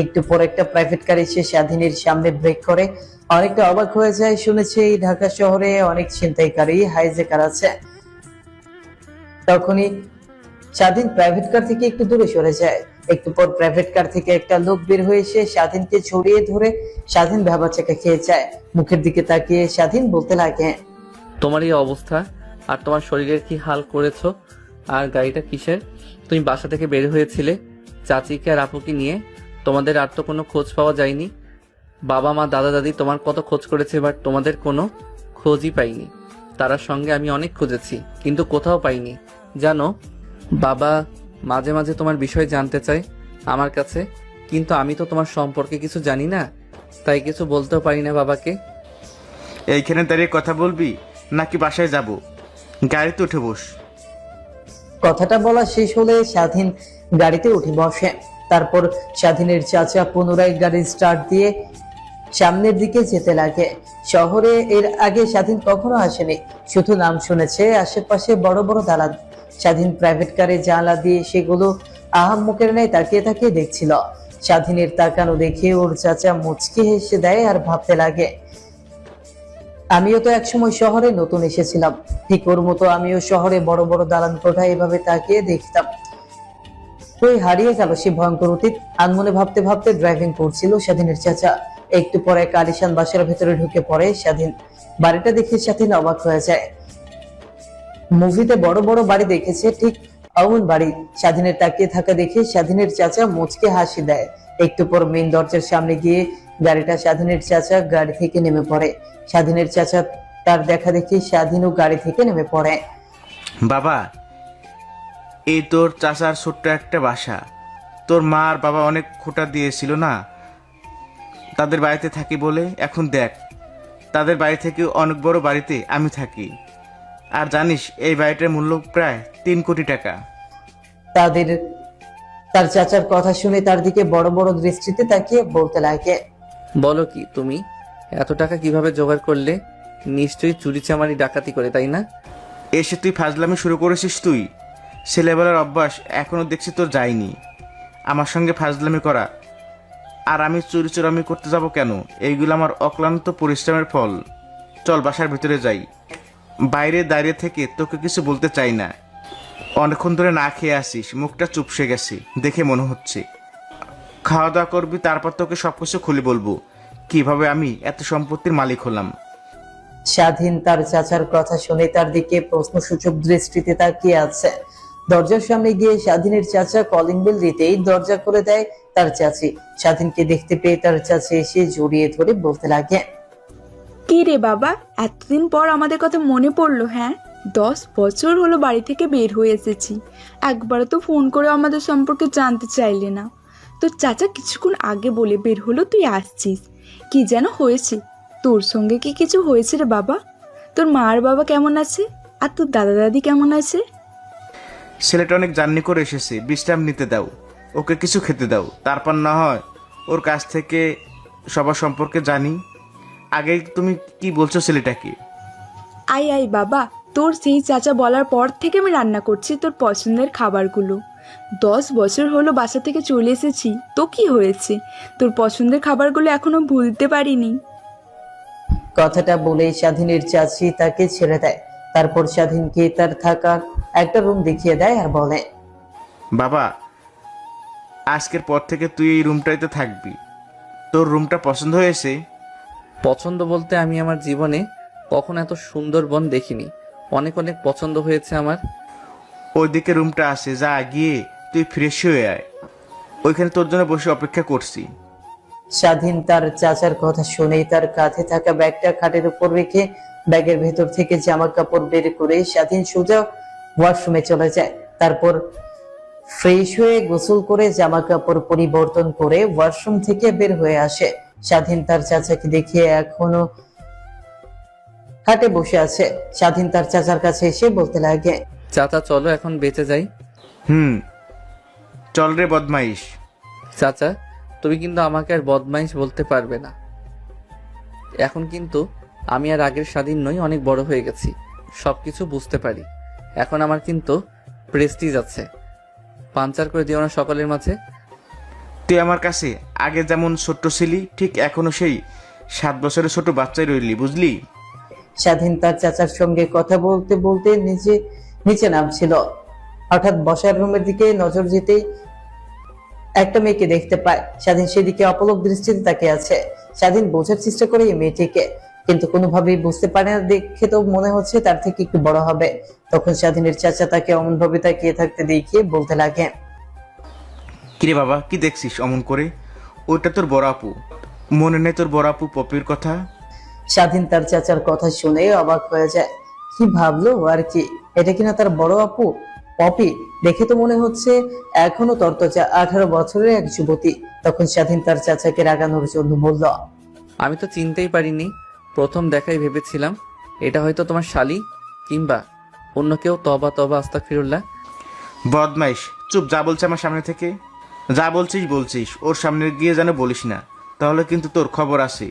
একটু পর একটা প্রাইভেট গাড়ি এসে স্বাধীনের সামনে ব্রেক করে। অনেকটা অবাক হয়ে যায়, শুনেছে এই ঢাকা শহরে অনেক ছিনতাইকারী, হাইজ্যাকার আছে। তখনই স্বাধীন প্রাইভেট কার থেকে একটু দূরে সরে যায়। একটু পর প্রাইভেট কার থেকে একটা লোক বের হয়ে এসে স্বাধীনকে ছড়িয়ে ধরে স্বাধীন ভ্যাবাচাকা খেয়ে যায়। মুখের দিকে তাকিয়ে স্বাধীন বলতে লাগে, তোমার এই অবস্থা আর তোমার শরীরের কি হাল করেছো? আর গাড়িটা কিসের? তুমি বাসা থেকে বের হয়েছিলে চাচিকে আর আপুকে নিয়ে। তোমাদের আর তো কোনো খোঁজ পাওয়া যায়নি। বাবা, মা, দাদা, দাদি তোমার কত খোঁজ করেছে, বাট তোমাদের কোনো খোঁজই পাইনি। তার সঙ্গে আমি অনেক খুঁজেছি, কিন্তু কোথাও পাইনি। জানো, বাবা মাঝে মাঝে তোমার বিষয় জানতে চায় আমার কাছে, কিন্তু আমি তো তোমার সম্পর্কে কিছু জানি না, তাই কিছু বলতেও পারি না বাবাকে। এইখানে দাঁড়িয়ে কথা বলবি নাকি বাসায় যাব? গাড়িতে উঠে বস। কথাটা বলা শেষ হলে স্বাধীন গাড়িতে উঠে বসে। তারপর স্বাধীনের চাচা পুনরায় গাড়ি স্টার্ট দিয়ে সামনের দিকে যেতে লাগে। শহরে এর আগে স্বাধীন কখনো আসেনি, শুধু নাম শুনেছে। আশেপাশে বড় বড় দালান। স্বাধীন প্রাইভেট কারে জানলা দিয়ে সেগুলো আহাম্মকের ন্যায় তাকিয়ে তাকিয়ে দেখছিল। স্বাধীনের তাকানো দেখে ওর চাচা মুচকি হেসে দেয় আর ভাবতে লাগে, আমিও তো একসময় শহরে নতুন এসেছিলাম, ঠিক ওর মতো আমিও শহরে বড় বড় দালান কোঠা এভাবে তাকিয়ে দেখতাম। তুই হারিয়ে গেল সে ভয়ঙ্কর অতীত। আনমনে ভাবতে ভাবতে ড্রাইভিং করছিল স্বাধীনের চাচা। একটু পরে এক আলিশান বাসার ভেতরে ঢুকে পড়ে স্বাধীন। বাড়িটা দেখে স্বাধীন অবাক হয়ে যায়। মুভিতে বড় বড় বাড়ি দেখেছে, ঠিক অমন বাড়ি। স্বাধীনের তাকিয়ে থাকা দেখে স্বাধীনের চাচা মুচকে হাসি দেয়। একটু পর মেইন দরজার সামনে গিয়ে গাড়িটা স্বাধীনের চাচা গাড়ি থেকে নেমে পড়ে। স্বাধীনের চাচা তার দেখা দেখি স্বাধীনও গাড়ি থেকে নেমে পড়ে। বাবা, এই তোর চাচার ছোট্ট একটা বাসা। তোর মা আর বাবা অনেক খোঁটা দিয়েছিল না তাদের বাড়িতে থাকি বলে। এখন দেখ, তাদের বাড়ি থেকে অনেক বড় বাড়িতে আমি থাকি। আর জানিস, এই বাড়িটার মূল্য প্রায় 3 কোটি টাকা। তার চাচার কথা শুনে তার দিকে বড় বড় দৃষ্টিতে তাকিয়ে বলতে লাগে, বলো কি, তুমি এত টাকা কিভাবে জোগাড় করলে? নিশ্চয়ই চুরি চামারি ডাকাতি করে, তাই না? এসে তুই ফাজলামি শুরু করেছিস। তুই ছেলেবেলার অভ্যাস এখনো দেখছি তোর যায়নি, আমার সঙ্গে ফাজলামি করা। আর আমি চুরি চোরামি করতে যাব কেন? এইগুলো আমার অক্লান্ত পরিশ্রমের ফল। চল বাসার ভিতরে যাই। বাইরে দাঁড়িয়ে থেকে তোকে কিছু বলতে চাই না। অনেকক্ষণ ধরে না খেয়ে আসিস, মুখটা চুপসে গেছে দেখে মনে হচ্ছে। খাওয়া দাওয়া করবি, তারপর তোকে সবকিছু খুলে বলবো কিভাবে আমি এত সম্পত্তির মালিক হলাম। স্বাধীন তার চাচার কথা শুনে তার দিকে প্রশ্নসূচক দৃষ্টিতে তাকিয়ে আছে। দরজার সামনে গিয়ে স্বাধীনের চাচা কলিং বেল দিতেই দরজা খুলে দেয় তার চাচি। স্বাধীনকে দেখতে পেয়ে তার চাচি এসে জড়িয়ে ধরে বলতে লাগে, কি রে বাবা, এতদিন পর আমাদের কথা মনে পড়লো? হ্যাঁ, 10 বছর হলো বাড়ি থেকে বের হয়ে এসেছি, একবারও তো ফোন করে আমাদের সম্পর্কে জানতে চাইলে না। তোর চাচা কিছুক্ষণ আগে বলে বের হলো তুই আসছিস। কি যেন হয়েছে? তোর সঙ্গে কি কিছু হয়েছে রে বাবা? তোর মা আর বাবা কেমন আছে? আর তোর দাদা দাদি কেমন আছে? ছেলেটা অনেক জার্নি করে এসেছে, বিশ্রাম নিতে দাও, ওকে কিছু খেতে দাও, তারপর না হয় ওর কাছ থেকে সবার সম্পর্কে জানি। আগে তুমি কি বলছো ছেলেটাকে? আই আই বাবা, তোর সেই চাচা বলার পর থেকে আমি রান্না করছি তোর পছন্দের খাবারগুলো। 10 বছর হলো বাসা থেকে চলে এসেছি, তো কি হয়েছে? তোর পছন্দের খাবারগুলো এখনো ভুলতে পারিনি। কথাটা বলেই স্বাধীনের চাচি তাকে ছেড়ে দেয়। তারপর স্বাধীনকে তার থাকার একটা রুম দেখিয়ে দেয় আর বলে, বাবা, আজকের পর থেকে তুই এই রুমটাইতে থাকবি। তোর রুমটা পছন্দ হয়েছে? পছন্দ বলতে আমি আমার জীবনে কখনো এত সুন্দর বন দেখিনি। অনেক অনেক পছন্দ হয়েছে আমার। ওইদিকে রুমটা আছে, যা গিয়ে তুই ফ্রেশ হয়ে আয়, ওইখানে তোর জন্য বসে অপেক্ষা করছি। স্বাধীন তার চাচার কথা শুনেই তার কাঁধে থাকা ব্যাগটা খাটের উপর রেখে ব্যাগের ভেতর থেকে জামা কাপড় বের করে স্বাধীন সোজা ওয়াশরুমে চলে যায়। তারপর ফ্রেশ হয়ে গোসল করে জামা কাপড় পরিবর্তন করে ওয়াশরুম থেকে বের হয়ে আসে। স্বাধীন তার চাচাকে দেখিয়ে এখনো খাটে বসে আছে। স্বাধীন তার চাচার কাছে এসে বলতে লাগে, চাচা চলো এখন বেঁচে যাই। চল রে বদমাইশ। চাচা, তুমি কিন্তু আমাকে আর বদমাইশ বলতে পারবে না। এখন কিন্তু আমি আর আগের স্বাধীন নই, অনেক বড় হয়ে গেছি, সব কিছু বুঝতে পারি। এখন আমার কিন্তু প্রেস্টিজ আছে। পাঞ্চার করে দিও না সকলের মাঝে। তুই আমার কাছে আগে যেমন ছোট্ট ছিলি, ঠিক এখনো সেই 7 বছরের ছোট বাচ্চাই রইলি, বুঝলি? স্বাধীন তার চাচার সঙ্গে কথা বলতে বলতে নিচে নামছিল। হঠাৎ বসার রুমের দিকে নজর যেতেই একটা মেয়েকে দেখতে পায়। স্বাধীন সেদিকে অপলক দৃষ্টিতে তাকিয়ে আছে। স্বাধীন বোঝার চেষ্টা করে এই মেয়েটিকে, কিন্তু কোনোভাবেই বুঝতে পারে না। দেখে তো মনে হচ্ছে তার থেকে একটু বড় হবে। তখন স্বাধীনের চাচা তাকে অমন ভাবে তাকিয়ে থাকতে দেখিয়ে বলতে লাগে, কিরে বাবা, কি দেখছিস অমন করে? ওইটা তোর বড় আপু। মনে নেই তোর বড় আপু পপির কথা? স্বাধীন তার চাচার কথা শুনে অবাক হয়ে যায়। কি ভাবলো আর কি, এটা কিনা তার বড় আপু পপি? দেখে তো মনে হচ্ছে এখনো তরতাজা 18 বছরের এক যুবতী। তখন স্বাধীন তার চাচাকে রাগানোর জন্য বলল, আমি তো চিনতেই পারিনি। প্রথম দেখাই ভেবেছিলাম এটা হয়তো তোমার শালি কিংবা অন্য কেউ। তবা তবা আস্তাগফিরুল্লাহ। বদমাইশ, চুপ। যা বলছে আমার সামনে থেকে, যা বলছিস ওর সামনে গিয়ে যেন বলিস না, তাহলে কিন্তু তোর খবর আছে।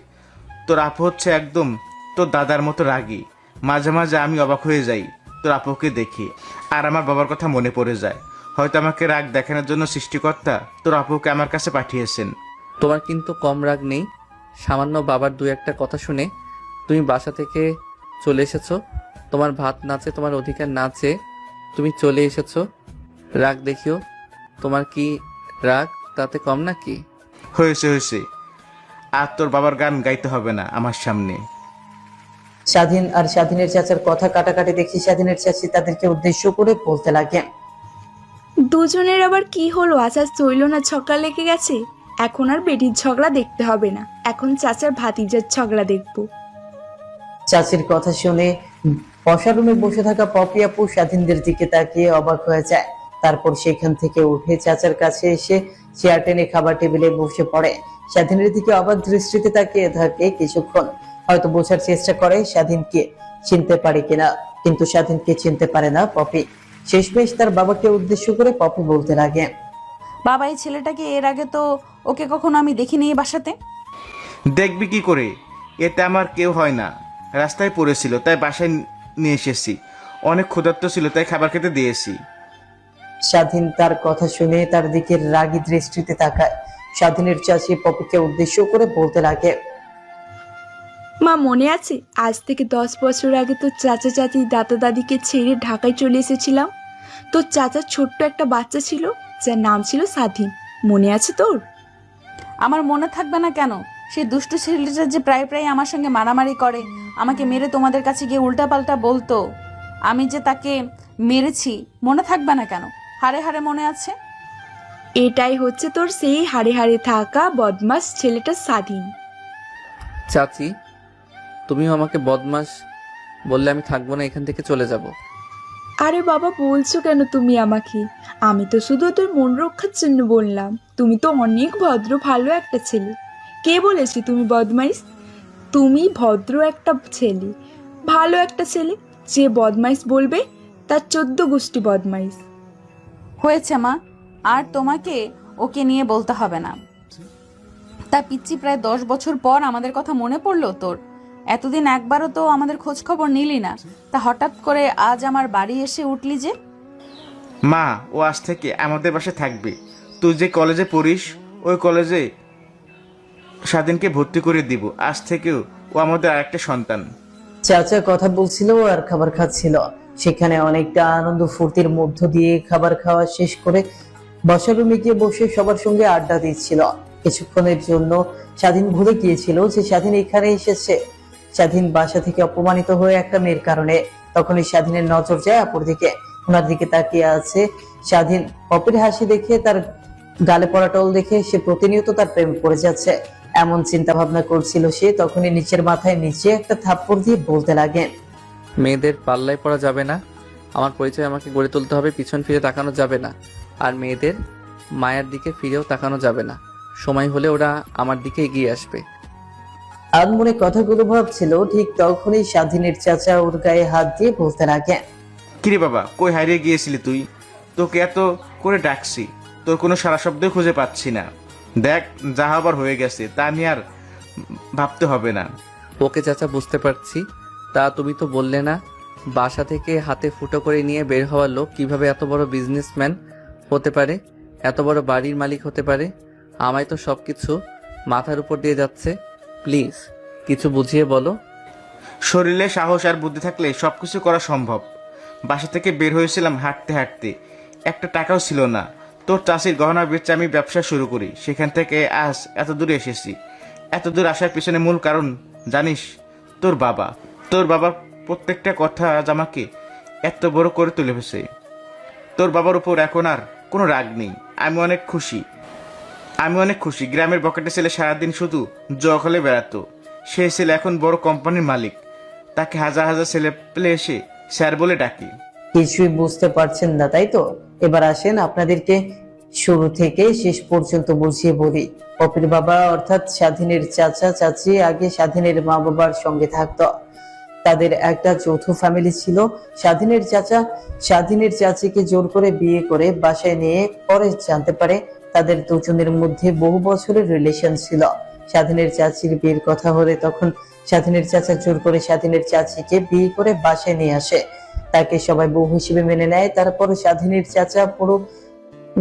তোর আপু হচ্ছে একদম তোর দাদার মতো রাগী। মাঝে মাঝে আমি অবাক হয়ে যাই তোর আপুকে দেখে, আর আমার বাবার কথা মনে পড়ে যায়। হয়তো আমাকে রাগ দেখানোর জন্য সৃষ্টিকর্তা তোর আপুকে আমার কাছে পাঠিয়েছেন। তোমার কিন্তু কম রাগ নেই। সামান্য বাবার 2-1 কথা শুনে তুমি বাসা থেকে চলে এসেছো। তোমার ভাত নাচে, তোমার অধিকার নাচে তুমি চলে এসেছো। রাগ দেখিও। তোমার কি রাগ তাতে কম নাকি? হয়েছে, আর তোর বাবার গান গাইতে হবে না আমার সামনে। স্বাধীন আর স্বাধীনের চাচার কথা কাটাকাটি দেখি স্বাধীনের চাচি তাদেরকে উদ্দেশ্য করে বলতে লাগে, দুজনের আবার কি হলো? আচার চইল না, ঝগড়া লেগে গেছে। এখন আর বেটির ঝগড়া দেখতে হবে না, এখন চাচার ভাতিজার ঝগড়া দেখবো। চাচির কথা শুনে বসার রুমে বসে থাকা পপি আপু স্বাধীনদের দিকে তাকিয়ে অবাক হয়ে যায়। তারপর সেখান থেকে উঠে চাচার কাছে এসে চেয়ার টেনে খাবার টেবিলে বসে পড়ে। স্বাধীনের দিকে অবাক দৃষ্টিতে তাকিয়ে থাকে কিছুক্ষণ। হয়তো বোঝার চেষ্টা করে স্বাধীনকে চিনতে পারে কিনা, কিন্তু স্বাধীনকে চিনতে পারে না পপি। শেষমেশ তার বাবাকে উদ্দেশ্য করে পপি বলতে লাগে, বাবা, এই ছেলেটাকে এর আগে তো ওকে কখনো আমি দেখিনি এই বাসাতে। দেখবি কি করে? এতে আমার কেউ হয় না। রাস্তায় পড়েছিল তাই বাসায় নিয়ে এসেছি। অনেক ক্ষুধার্ত ছিল তাই খাবার খেতে দিয়েছি। স্বাধীন তার কথা শুনে তার দিকে রাগী দৃষ্টিতে তাকায়। স্বাধীনের চাচি পপিকে উদ্দেশ্য করে বলতে লাগে, মা, মনে আছে আজ থেকে 10 বছর আগে তোর চাচা চাচি দাদা দাদিকে ছেড়ে ঢাকায় চলে এসেছিলাম। তোর চাচার ছোট্ট একটা বাচ্চা ছিল যার নাম ছিল স্বাধীন, মনে আছে তোর? আমার মনে থাকবে না কেন? সেই দুষ্টু ছেলেটা যে প্রায় প্রায় আমার সঙ্গে মারামারি করে, আমাকে মেরে তোমাদের কাছে গিয়ে উল্টাপাল্টা বলতো, আমি যে তাকে মেরেছি, মনে থাকবে না কেন? হাড়ে হাড়ে মনে আছে। এটাই হচ্ছে তোর সেই হাড়ে হাড়ে থাকা বদমাস ছেলেটা স্বাধীন। চাচি, তুমিও আমাকে বদমাস বললে আমি থাকবো না, এখান থেকে চলে যাব। আরে বাবা, বলছো কেন তুমি আমাকে? আমি তো শুধু তোর মন রক্ষার জন্য বললাম। তুমি তো অনেক ভদ্র ভালো একটা ছেলে। কে বলেছে তুমি বদমাইশ? তুমি ভদ্র একটা ছেলে, ভালো একটা ছেলে। যে বদমাইশ বলবে তার 14 গোষ্ঠী বদমাইশ। হয়েছে মা, আর তোমাকে ওকে নিয়ে বলতে হবে না। তা পিচ্ছি, প্রায় 10 বছর পর আমাদের কথা মনে পড়লো তোর? এতদিন একবারও তো আমাদের খোঁজ খবর নিলি না, তা হঠাৎ করে আজ আমার বাড়ি এসে উঠলি যে? মা, ও আজ থেকে আমাদের বাসায় থাকবে। তুই যে কলেজে পড়িস ওই কলেজে স্বাধীনকে ভর্তি করে দিব। আজ থেকেও ও আমাদের আরেকটা সন্তান। চাচা কথা বলছিল আর খাবার খাচ্ছিল। সেখানে অনেকটা আনন্দ ফুর্তির মধ্য দিয়ে খাবার খাওয়া শেষ করে বসার রুমে গিয়ে বসে সবার সঙ্গে আড্ডা দিচ্ছিল। কিছুক্ষণের জন্য স্বাধীন ভুলে গিয়েছিল যে স্বাধীন এখানে এসেছে। স্বাধীন বাসা থেকে অপমানিত হয়ে একটা মেয়ের কারণে। তখনই স্বাধীনের নজর যায় অপর দিকে। ওনার দিকে তাকিয়ে আছে স্বাধীন। পপির হাসি দেখে, তার গালে পড়া টল দেখে সে প্রতিনিয়ত তার প্রেমে পড়ে যাচ্ছে এমন চিন্তা ভাবনা করছিল সে। তখনই নিচের মাথায় নিচে একটা থাপ্পড় দিয়ে বলতে লাগেন, মেয়েদের পাল্লায় পড়া যাবে না। আমার পরিচয় আমাকে গড়ে তুলতে হবে, পিছন ফিরে তাকানো যাবে না। আর মেয়েদের মায়ের দিকে ফিরেও তাকানো যাবে না। সময় হলে ওরা আমার দিকে এগিয়ে আসবে। আনমনে কথাগুলো ভাবছিল। ঠিক তখনই স্বাধীনের চাচা ওর গায়ে হাত দিয়ে বলতে লাগেন, কিরে বাবা, কই হারিয়ে গিয়েছিলি তুই? তোকে এত করে ডাকছি, তোর কোনো সারা শব্দ খুঁজে পাচ্ছি না। দেখ, যা হবার হয়ে গেছে, তা নিয়ে আর ভাবতে হবে না। ওকে চাচা, বুঝতে পারছি। তা তুমি তো বললে না বাসা থেকে হাতে ফুটো করে নিয়ে বের হওয়ার লোক কিভাবে এত বড় বিজনেসম্যান হতে পারে, এত বড় বাড়ির মালিক হতে পারে? আমায় তো সবকিছু মাথার উপর দিয়ে যাচ্ছে। প্লিজ কিছু বুঝিয়ে বলো। শরীরে সাহস আর বুদ্ধি থাকলে সবকিছু করা সম্ভব। বাসা থেকে বের হয়েছিলাম হাঁটতে হাঁটতে, একটা টাকাও ছিল না। তোর চাষির গহনা বেচে আমি ব্যবসা শুরু করি। সেখান থেকে আজ এত দূরে এসেছি। এত দূর আসার পিছনে মূল কারণ জানিস? তোর বাবা। তোর বাবার প্রত্যেকটা কথা আজ আমাকে এত বড় করে তুলে ফেলছে। তোর বাবার উপর এখন আর কোনো রাগ নেই। আমি অনেক খুশি। গ্রামের বকেটে ছেলে সারাদিন শুধু জগ হলে বেড়াতো, সেই ছেলে এখন বড় কোম্পানির মালিক। তাকে হাজার হাজার ছেলে পেলে এসে স্যার বলে ডাকি। কিছুই বুঝতে পারছেন না তাই তো? এবার আসেন আপনাদেরকে শুরু থেকে শেষ পর্যন্ত বুঝিয়ে বলি। পপির বাবা অর্থাৎ স্বাধীনের চাচা চাচি আগে স্বাধীনের মা বাবার সঙ্গে থাকতো। তাদের একটা যৌথ ফ্যামিলি ছিল। স্বাধীনের চাচা স্বাধীনের চাচিকে জোর করে বিয়ে করে বাসায় নিয়ে পরে জানতে পারে তাদের দুজনের মধ্যে বহু বছরের রিলেশন ছিল। স্বাধীনের চাচির বিয়ের কথা হলে তখন স্বাধীনের চাচা জোর করে স্বাধীনের চাচিকে বিয়ে করে বাসায় নিয়ে আসে। তাকে সবাই বউ হিসেবে মেনে নেয়। তারপর স্বাধীনের চাচা পুরো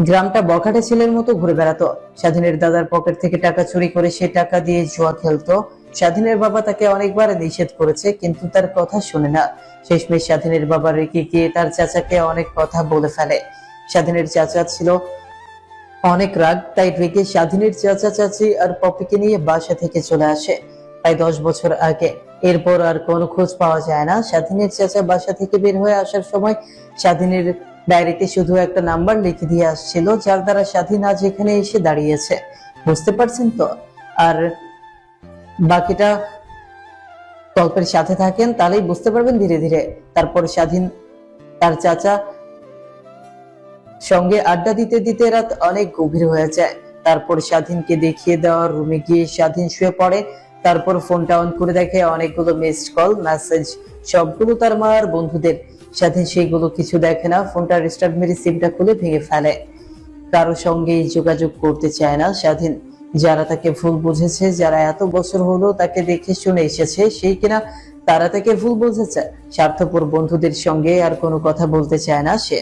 গ্রামটা বখাটে ছেলের মতো ঘুরে বেড়াতো। স্বাধীনের দাদার পকেট থেকে টাকা চুরি করে সে টাকা দিয়ে জুয়া খেলতো। স্বাধীনের বাবা তাকে অনেকবার নিষেধ করেছে, কিন্তু তার কথা শুনে না। শেষমেশ স্বাধীনের বাবা রেগে গিয়ে তার চাচাকে অনেক কথা বলে ফেলে। স্বাধীনের চাচা ছিল অনেক রাগ, তাই রেগে স্বাধীনের চাচা চাচি আর পপিকে নিয়ে বাসা থেকে চলে আসে প্রায় 10 বছর আগে। এরপর আর কোনো খোঁজ পাওয়া যায় না। স্বাধীনের চাচা বাসা থেকে বের হয়ে আসার সময় স্বাধীনের ডায়েরিতে শুধু একটা নাম্বার লিখে দিয়ে আসছিল, যার দ্বারা স্বাধীন আজ এখানে এসে দাঁড়িয়েছে। বুঝতে পারছেন তো? আর বাকিটা গল্পের সাথে থাকেন, তাহলেই বুঝতে পারবেন ধীরে ধীরে। তারপর স্বাধীন তার চাচা সঙ্গে আড্ডা দিতে দিতে রাত অনেক গভীর হয়ে যায়। তারপর স্বাধীনকে দেখিয়ে দেওয়ার রুমে গিয়ে স্বাধীন শুয়ে পড়ে। তারপর ফোনটা অন করে দেখে অনেকগুলো মিসড কল মেসেজ, সবগুলো তার মা আর বন্ধুদের। স্বাধীন সেইগুলো কিছু দেখে না, ফোনটা রিস্টার্ট মেরে সিমটা খুলে ভেঙে ফেলে। কারো সঙ্গে যোগাযোগ করতে চায় না স্বাধীন। যারা তাকে ভুল বুঝেছে, যারা এত বছর হলো তাকে দেখে শুনে এসেছে, সেই কিনা তারা তাকে ভুল বুঝেছে। স্বার্থপর বন্ধুদের সঙ্গে আর কোনো কথা বলতে চায় না সে।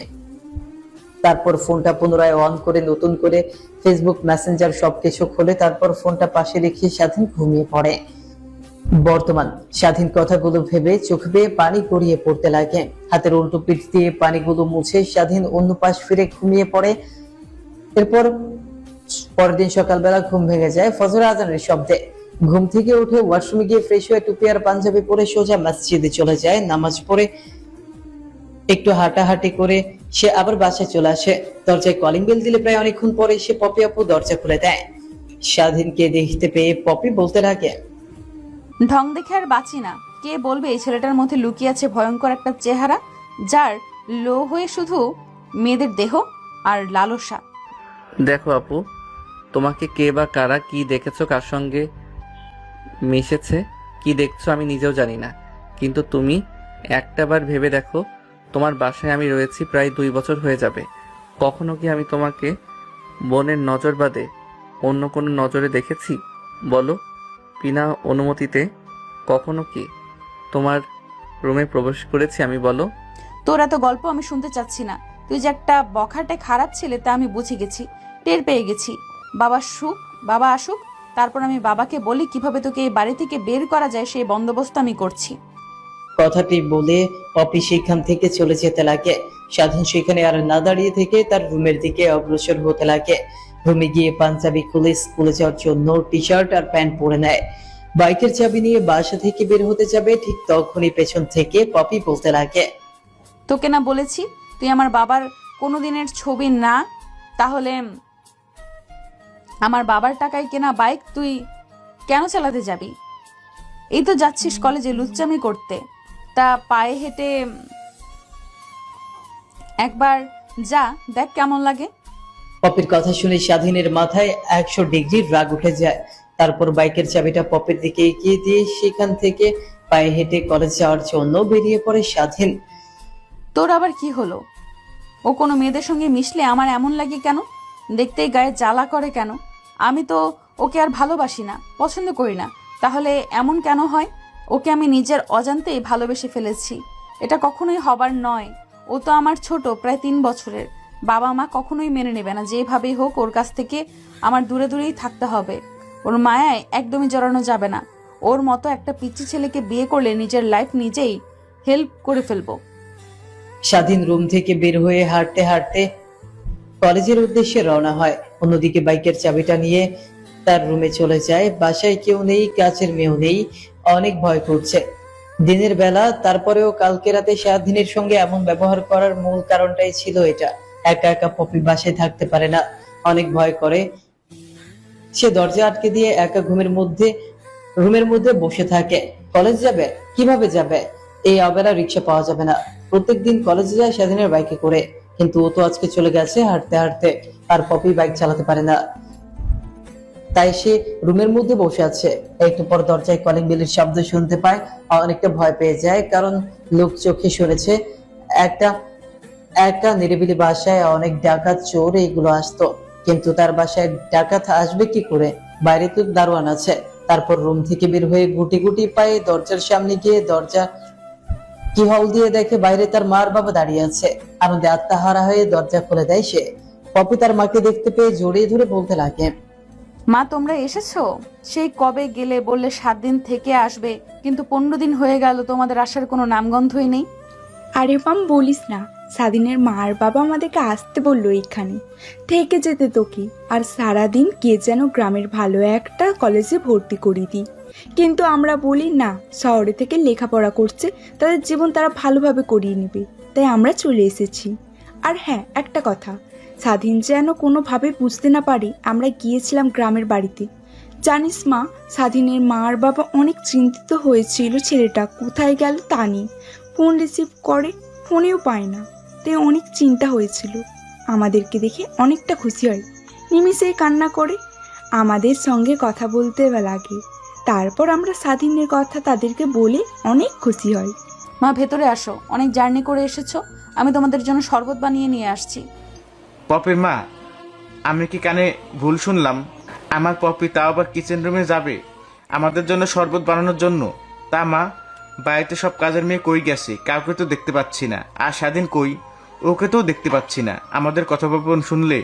তারপর ফোনটা পুনরায় অন করে নতুন করে ফেসবুক মেসেঞ্জার সবকিছু খুলে তারপর ফোনটা পাশে রেখে স্বাধীন ঘুমিয়ে পড়ে। বর্তমান স্বাধীন কথাগুলো ভেবে চোখ বেয়ে পানি গড়িয়ে পড়তে লাগে। হাতের উল্টো পিঠ দিয়ে পানিগুলো মুছে স্বাধীন অন্য পাশ ফিরে ঘুমিয়ে পড়ে। এরপর পরের দিন সকালবেলা ঘুম ভেঙে যায় ফজর আজানের শব্দে। ঘুম থেকে উঠে ওয়াশরুমে গিয়ে ফ্রেশ হয়ে টুপি আর পাঞ্জাবি পরে সোজা মসজিদে চলে যায়। নামাজ পড়ে একটু হাঁটাহাঁটি করে সে আবার বাসায় চলে আসে। দরজায় কলিং বেল দিলে প্রায় অনেকক্ষণ পরে সে পপি আপু দরজা খুলে দেয়। স্বাধীনকে দেখতে পেয়ে পপি বলতে লাগে, ঢং দেখে আর বাঁচি না। কে বলবে এই ছেলেটার মধ্যে লুকিয়ে আছে ভয়ঙ্কর একটা চেহারা, যার লো হয়ে শুধু মেয়েদের দেহ আর লালসা। দেখো আপু, তোমাকে কে বা কারা কি দেখেছো, কার সঙ্গে মিশেছে, কি দেখছো আমি নিজেও জানি না। কিন্তু তুমি একটাবার ভেবে দেখো, তোমার বাসায় আমি রয়েছি প্রায় 2 বছর হয়ে যাবে। কখনো কি আমি তোমাকে বোনের নজর বাদে অন্য কোনো নজরে দেখেছি বলো? বিনা অনুমতিতে কখনো কি তোমার রুমে প্রবেশ করেছি আমি, বলো? তোর এত গল্প আমি শুনতে চাচ্ছি না। তুই যে একটা বখাটে খারাপ ছেলে তা আমি বুঝে গেছি, টের পেয়ে গেছি। বাবা আসুক, তারপর আমি বাবাকে বলি কিভাবে তোকে এই বাড়ি থেকে বের করা যায় সেই বন্দোবস্ত আমি করছি। কথাটি বলে পপি সেখান থেকে চলে যেতে লাগে। স্বাধীন সেখানে আর না দাঁড়িয়ে থেকে তার রুমের দিকে অগ্রসর হতে লাগে। রুমে গিয়ে পাঞ্জাবি খুলে স্কুলে যাওয়ার জন্য টি শার্ট আর প্যান্ট পরে নেয়। বাইকের চাবি নিয়ে বাসা থেকে বের হতে যাবে, ঠিক তখনই পেছন থেকে পপি বলতে লাগে, তোকে না বলেছি তুই আমার বাবার কোনোদিনের ছবি না, তাহলে আমার বাবার টাকায় কেনা বাইক তুই কেন চালাতে যাবি? এই তো যাচ্ছিস কলেজে লুচ্চামি করতে, তা পায়ে হেঁটে একবার যা, দেখ কেমন লাগে। পপির কথা শুনে স্বাধীনের মাথায় 100 ডিগ্রি রাগ উঠে যায়। তারপর বাইকের চাবিটা পপির দিকে এগিয়ে দিয়ে সেখান থেকে পায়ে হেঁটে কলেজ যাওয়ার জন্য বেরিয়ে পড়ে স্বাধীন। তোর আবার কি হলো? ও কোনো মেয়েদের সঙ্গে মিশলে আমার এমন লাগে কেন? দেখতেই গায়ে জ্বালা করে কেন? আমি তো ওকে আর ভালোবাসি না, পছন্দ করি না, তাহলে এমন কেন হয়? ওকে আমি নিজের অজান্তেই ভালোবেসে ফেলেছি। এটা কখনোই হবার নয়। ও তো আমার ছোট, প্রায় 3 বছরের। বাবা মা কখনোই মেনে নেবে না। যেভাবেই হোক ওর কাছ থেকে আমার দূরে দূরেই থাকতে হবে। ওর মায়ায় একদমই জড়ানো যাবে না। ওর মতো একটা পিচ্চি ছেলেকে বিয়ে করলে নিজের লাইফ নিজেই হেল্প করে ফেলবো। স্বাধীন রুম থেকে বের হয়ে হাঁটতে হাঁটতে কলেজের উদ্দেশ্যে রওনা হয়। অন্যদিকে বাইকের চাবিটা নিয়ে তার রুমে চলে যায়। বাসায় কেউ নেই, কাছের মেয়েও নেই, অনেক ভয় করছে। দিনের বেলা, তারপরেও কালকে রাতে স্বাধীনের সঙ্গে এমন ব্যবহার করার মূল কারণটাই ছিল এটা। একা একা পপি বাসায় থাকতে পারে না, অনেক ভয় করে। সে দরজা আটকে দিয়ে একা রুমের মধ্যে বসে থাকে। কলেজ যাবে, কিভাবে যাবে? এই অবেলা রিক্সা পাওয়া যাবে না। প্রত্যেকদিন কলেজে যায় স্বাধীনের বাইকে করে, কিন্তু ও তো আজকে চলে গেছে হাঁটতে হাঁটতে, আর পপি বাইক চালাতে পারে না। তাই সে রুমের মধ্যে বসে আছে। একটু পর দরজায় কলিং বেলের শব্দ শুনতে পায়। অনেকটা ভয় পেয়ে যায়, কারণ লোক চোখে শুনেছে একটা নিরিবিলি বাসায় অনেক ডাকাত চোর এগুলো আসতো। কিন্তু তার বাসায় ডাকাত আসবে কি করে? বাইরে তো দারোয়ান আছে। তারপর রুম থেকে বের হয়ে গুটি গুটি পায়ে দরজার সামনে গিয়ে দরজা কি হল দিয়ে দেখে বাইরে তার মার বাবা দাঁড়িয়ে আছে। আনন্দে আত্মাহারা হয়ে দরজা খুলে দেয় সে। পপি তার মাকে দেখতে পেয়ে জড়িয়ে ধরে বলতে লাগে, মা তোমরা এসেছো? সেই কবে গেলে, বললে 7 দিন থেকে আসবে, কিন্তু 15 দিন হয়ে গেল, তোমাদের আসার কোনো নামগন্ধই নেই। আরে মাম বলিস না, স্বাধীনের মার বাবা আমাদেরকে আসতে বললো এখানে থেকে যেতে তোকে, আর সারাদিন কে যেন গ্রামের ভালো একটা কলেজে ভর্তি করে দিই। কিন্তু আমরা বলি না, শহরে থেকে লেখাপড়া করছে, তাদের জীবন তারা ভালোভাবে করিয়ে নেবে, তাই আমরা চলে এসেছি। আর হ্যাঁ, একটা কথা, স্বাধীন যেন কোনোভাবে বুঝতে না পারি আমরা গিয়েছিলাম গ্রামের বাড়িতে। জানিস মা, স্বাধীনের মার বাবা অনেক চিন্তিত হয়েছিল ছেলেটা কোথায় গেল তা নিয়ে। ফোন রিসিভ করে, ফোনেও পায় না, তাই অনেক চিন্তা হয়েছিল। আমাদেরকে দেখে অনেকটা খুশি হয়, নিমিষেই কান্না করে, আমাদের সঙ্গে কথা বলতে লাগে। তারপর আমরা স্বাধীনের কথা তাদেরকে বলে অনেক খুশি হয়। মা ভেতরে আসো, অনেক জার্নি করে এসেছো, আমি তোমাদের জন্য শরবত বানিয়ে নিয়ে আসছি। পপির মা, আমি কি কানে ভুল শুনলাম? আমার পপি তাও আবার কিচেন রুমে যাবে আমাদের জন্য শরবত বানানোর জন্য? তা মা, বাড়িতে সব কাজের মেয়ে কই গেছে? কাউকে তো দেখতে পাচ্ছি না। আর স্বাধীন কই? ওকে তো দেখতে পাচ্ছি না। আমাদের কথোপকথন শুনলে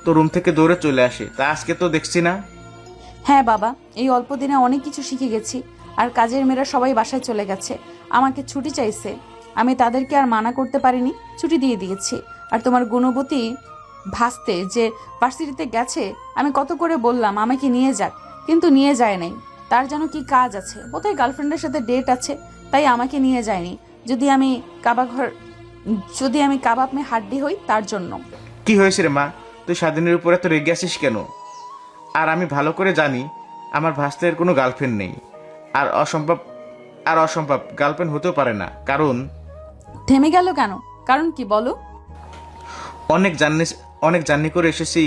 তো রুম থেকে দৌড়ে চলে আসে, তা আজকে তো দেখছি না। হ্যাঁ বাবা, এই অল্প দিনে অনেক কিছু শিখে গেছি। আর কাজের মেয়েরা সবাই বাসায় চলে গেছে, আমাকে ছুটি চাইছে। আমি তাদেরকে আর মানা করতে পারিনি, ছুটি দিয়ে দিয়েছি। আর তোমার গুণবতী ভাসতে যে ভার্সিটিতে গেছে, আমি কত করে বললাম আমাকে নিয়ে যাক, কিন্তু নিয়ে যায় নাই। তার যেন কি কাজ আছে, বোধহয় গার্লফ্রেন্ডের সাথে ডেট আছে, তাই আমাকে নিয়ে যায়নি। যদি আমি কাবাব মে হাড্ডি হই তার জন্য। কি হয়েছে রে মা, তুই স্বাধীনের উপর এত রেগে আসিস কেন? আর আমি ভালো করে জানি আমার ভাস্তের কোনো গার্লফ্রেন্ড নেই। আর অসম্ভব গার্লফ্রেন্ড হতেও পারে না, কারণ থেমে গেল কেন? কারণ কি বলো? অনেক জার্নি করে এসেছি,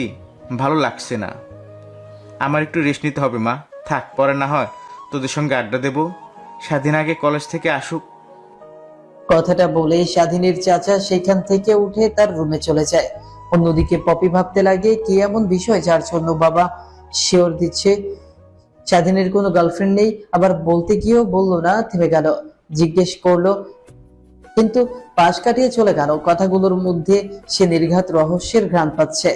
ভালো লাগছে না। আমার একটু রেস্ট নিতে হবে মা। থাক, পরে না হয় তোদের সঙ্গে আড্ডা দেব। স্বাধীন আগে কলেজ থেকে আসুক। কথাটা বলে স্বাধীনের চাচা সেখান থেকে উঠে তার রুমে চলে যায়। অন্যদিকে পপি ভাবতে লাগে কি এমন বিষয় যার জন্য বাবা শিওর দিচ্ছে স্বাধীনের কোনো গার্লফ্রেন্ড নেই। আবার বলতে গিয়েও বললো না, থেমে গেল, জিজ্ঞেস করলো, কিন্তু পাশ কাটিয়ে চলে গেল। কথাগুলোর মধ্যে সে নির্ঘাত রহস্যের ঘ্রাণ পাচ্ছে।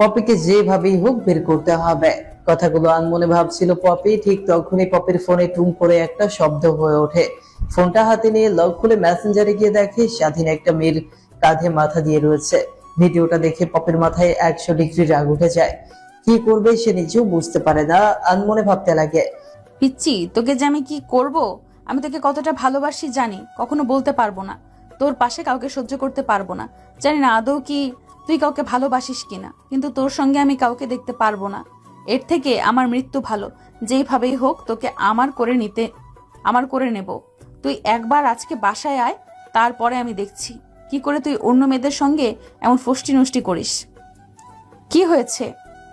পপিকে যেভাবেই হোক বের করতে হবে। কথাগুলো আনমনে ভাবছিল পপি। ঠিক তখনই পপির ফোনে টুং করে একটা শব্দ হয়ে ওঠে। ফোনটা হাতে নিয়ে লক খুলে মেসেঞ্জারে গিয়ে দেখে স্বাধীন একটা মেয়ের কাঁধে মাথা দিয়ে রয়েছে। ভিডিওটা দেখে পপির মাথায় 100 ডিগ্রি রাগ উঠে যায়। কি করবে সে নিজেও বুঝতে পারে না, আনমনে ভাবতে লাগে। পিচ্ছি, তোকে যে আমি কি করব? আমি তোকে কতটা ভালোবাসি জানি, কখনো বলতে পারবো না। তোর পাশে কাউকে সহ্য করতে পারবো না। জানি না আদৌ কি তুই কাউকে ভালোবাসিস কিনা, কিন্তু তোর সঙ্গে আমি কাউকে দেখতে পারবো না। এর থেকে আমার মৃত্যু ভালো। যেইভাবেই হোক তোকে আমার করে নেব। তুই একবার আজকে বাসায় আয়, তারপরে আমি দেখছি কি করে তুই অন্য মেয়েদের সঙ্গে এমন ফষ্টি নষ্টি করিস। কি হয়েছে?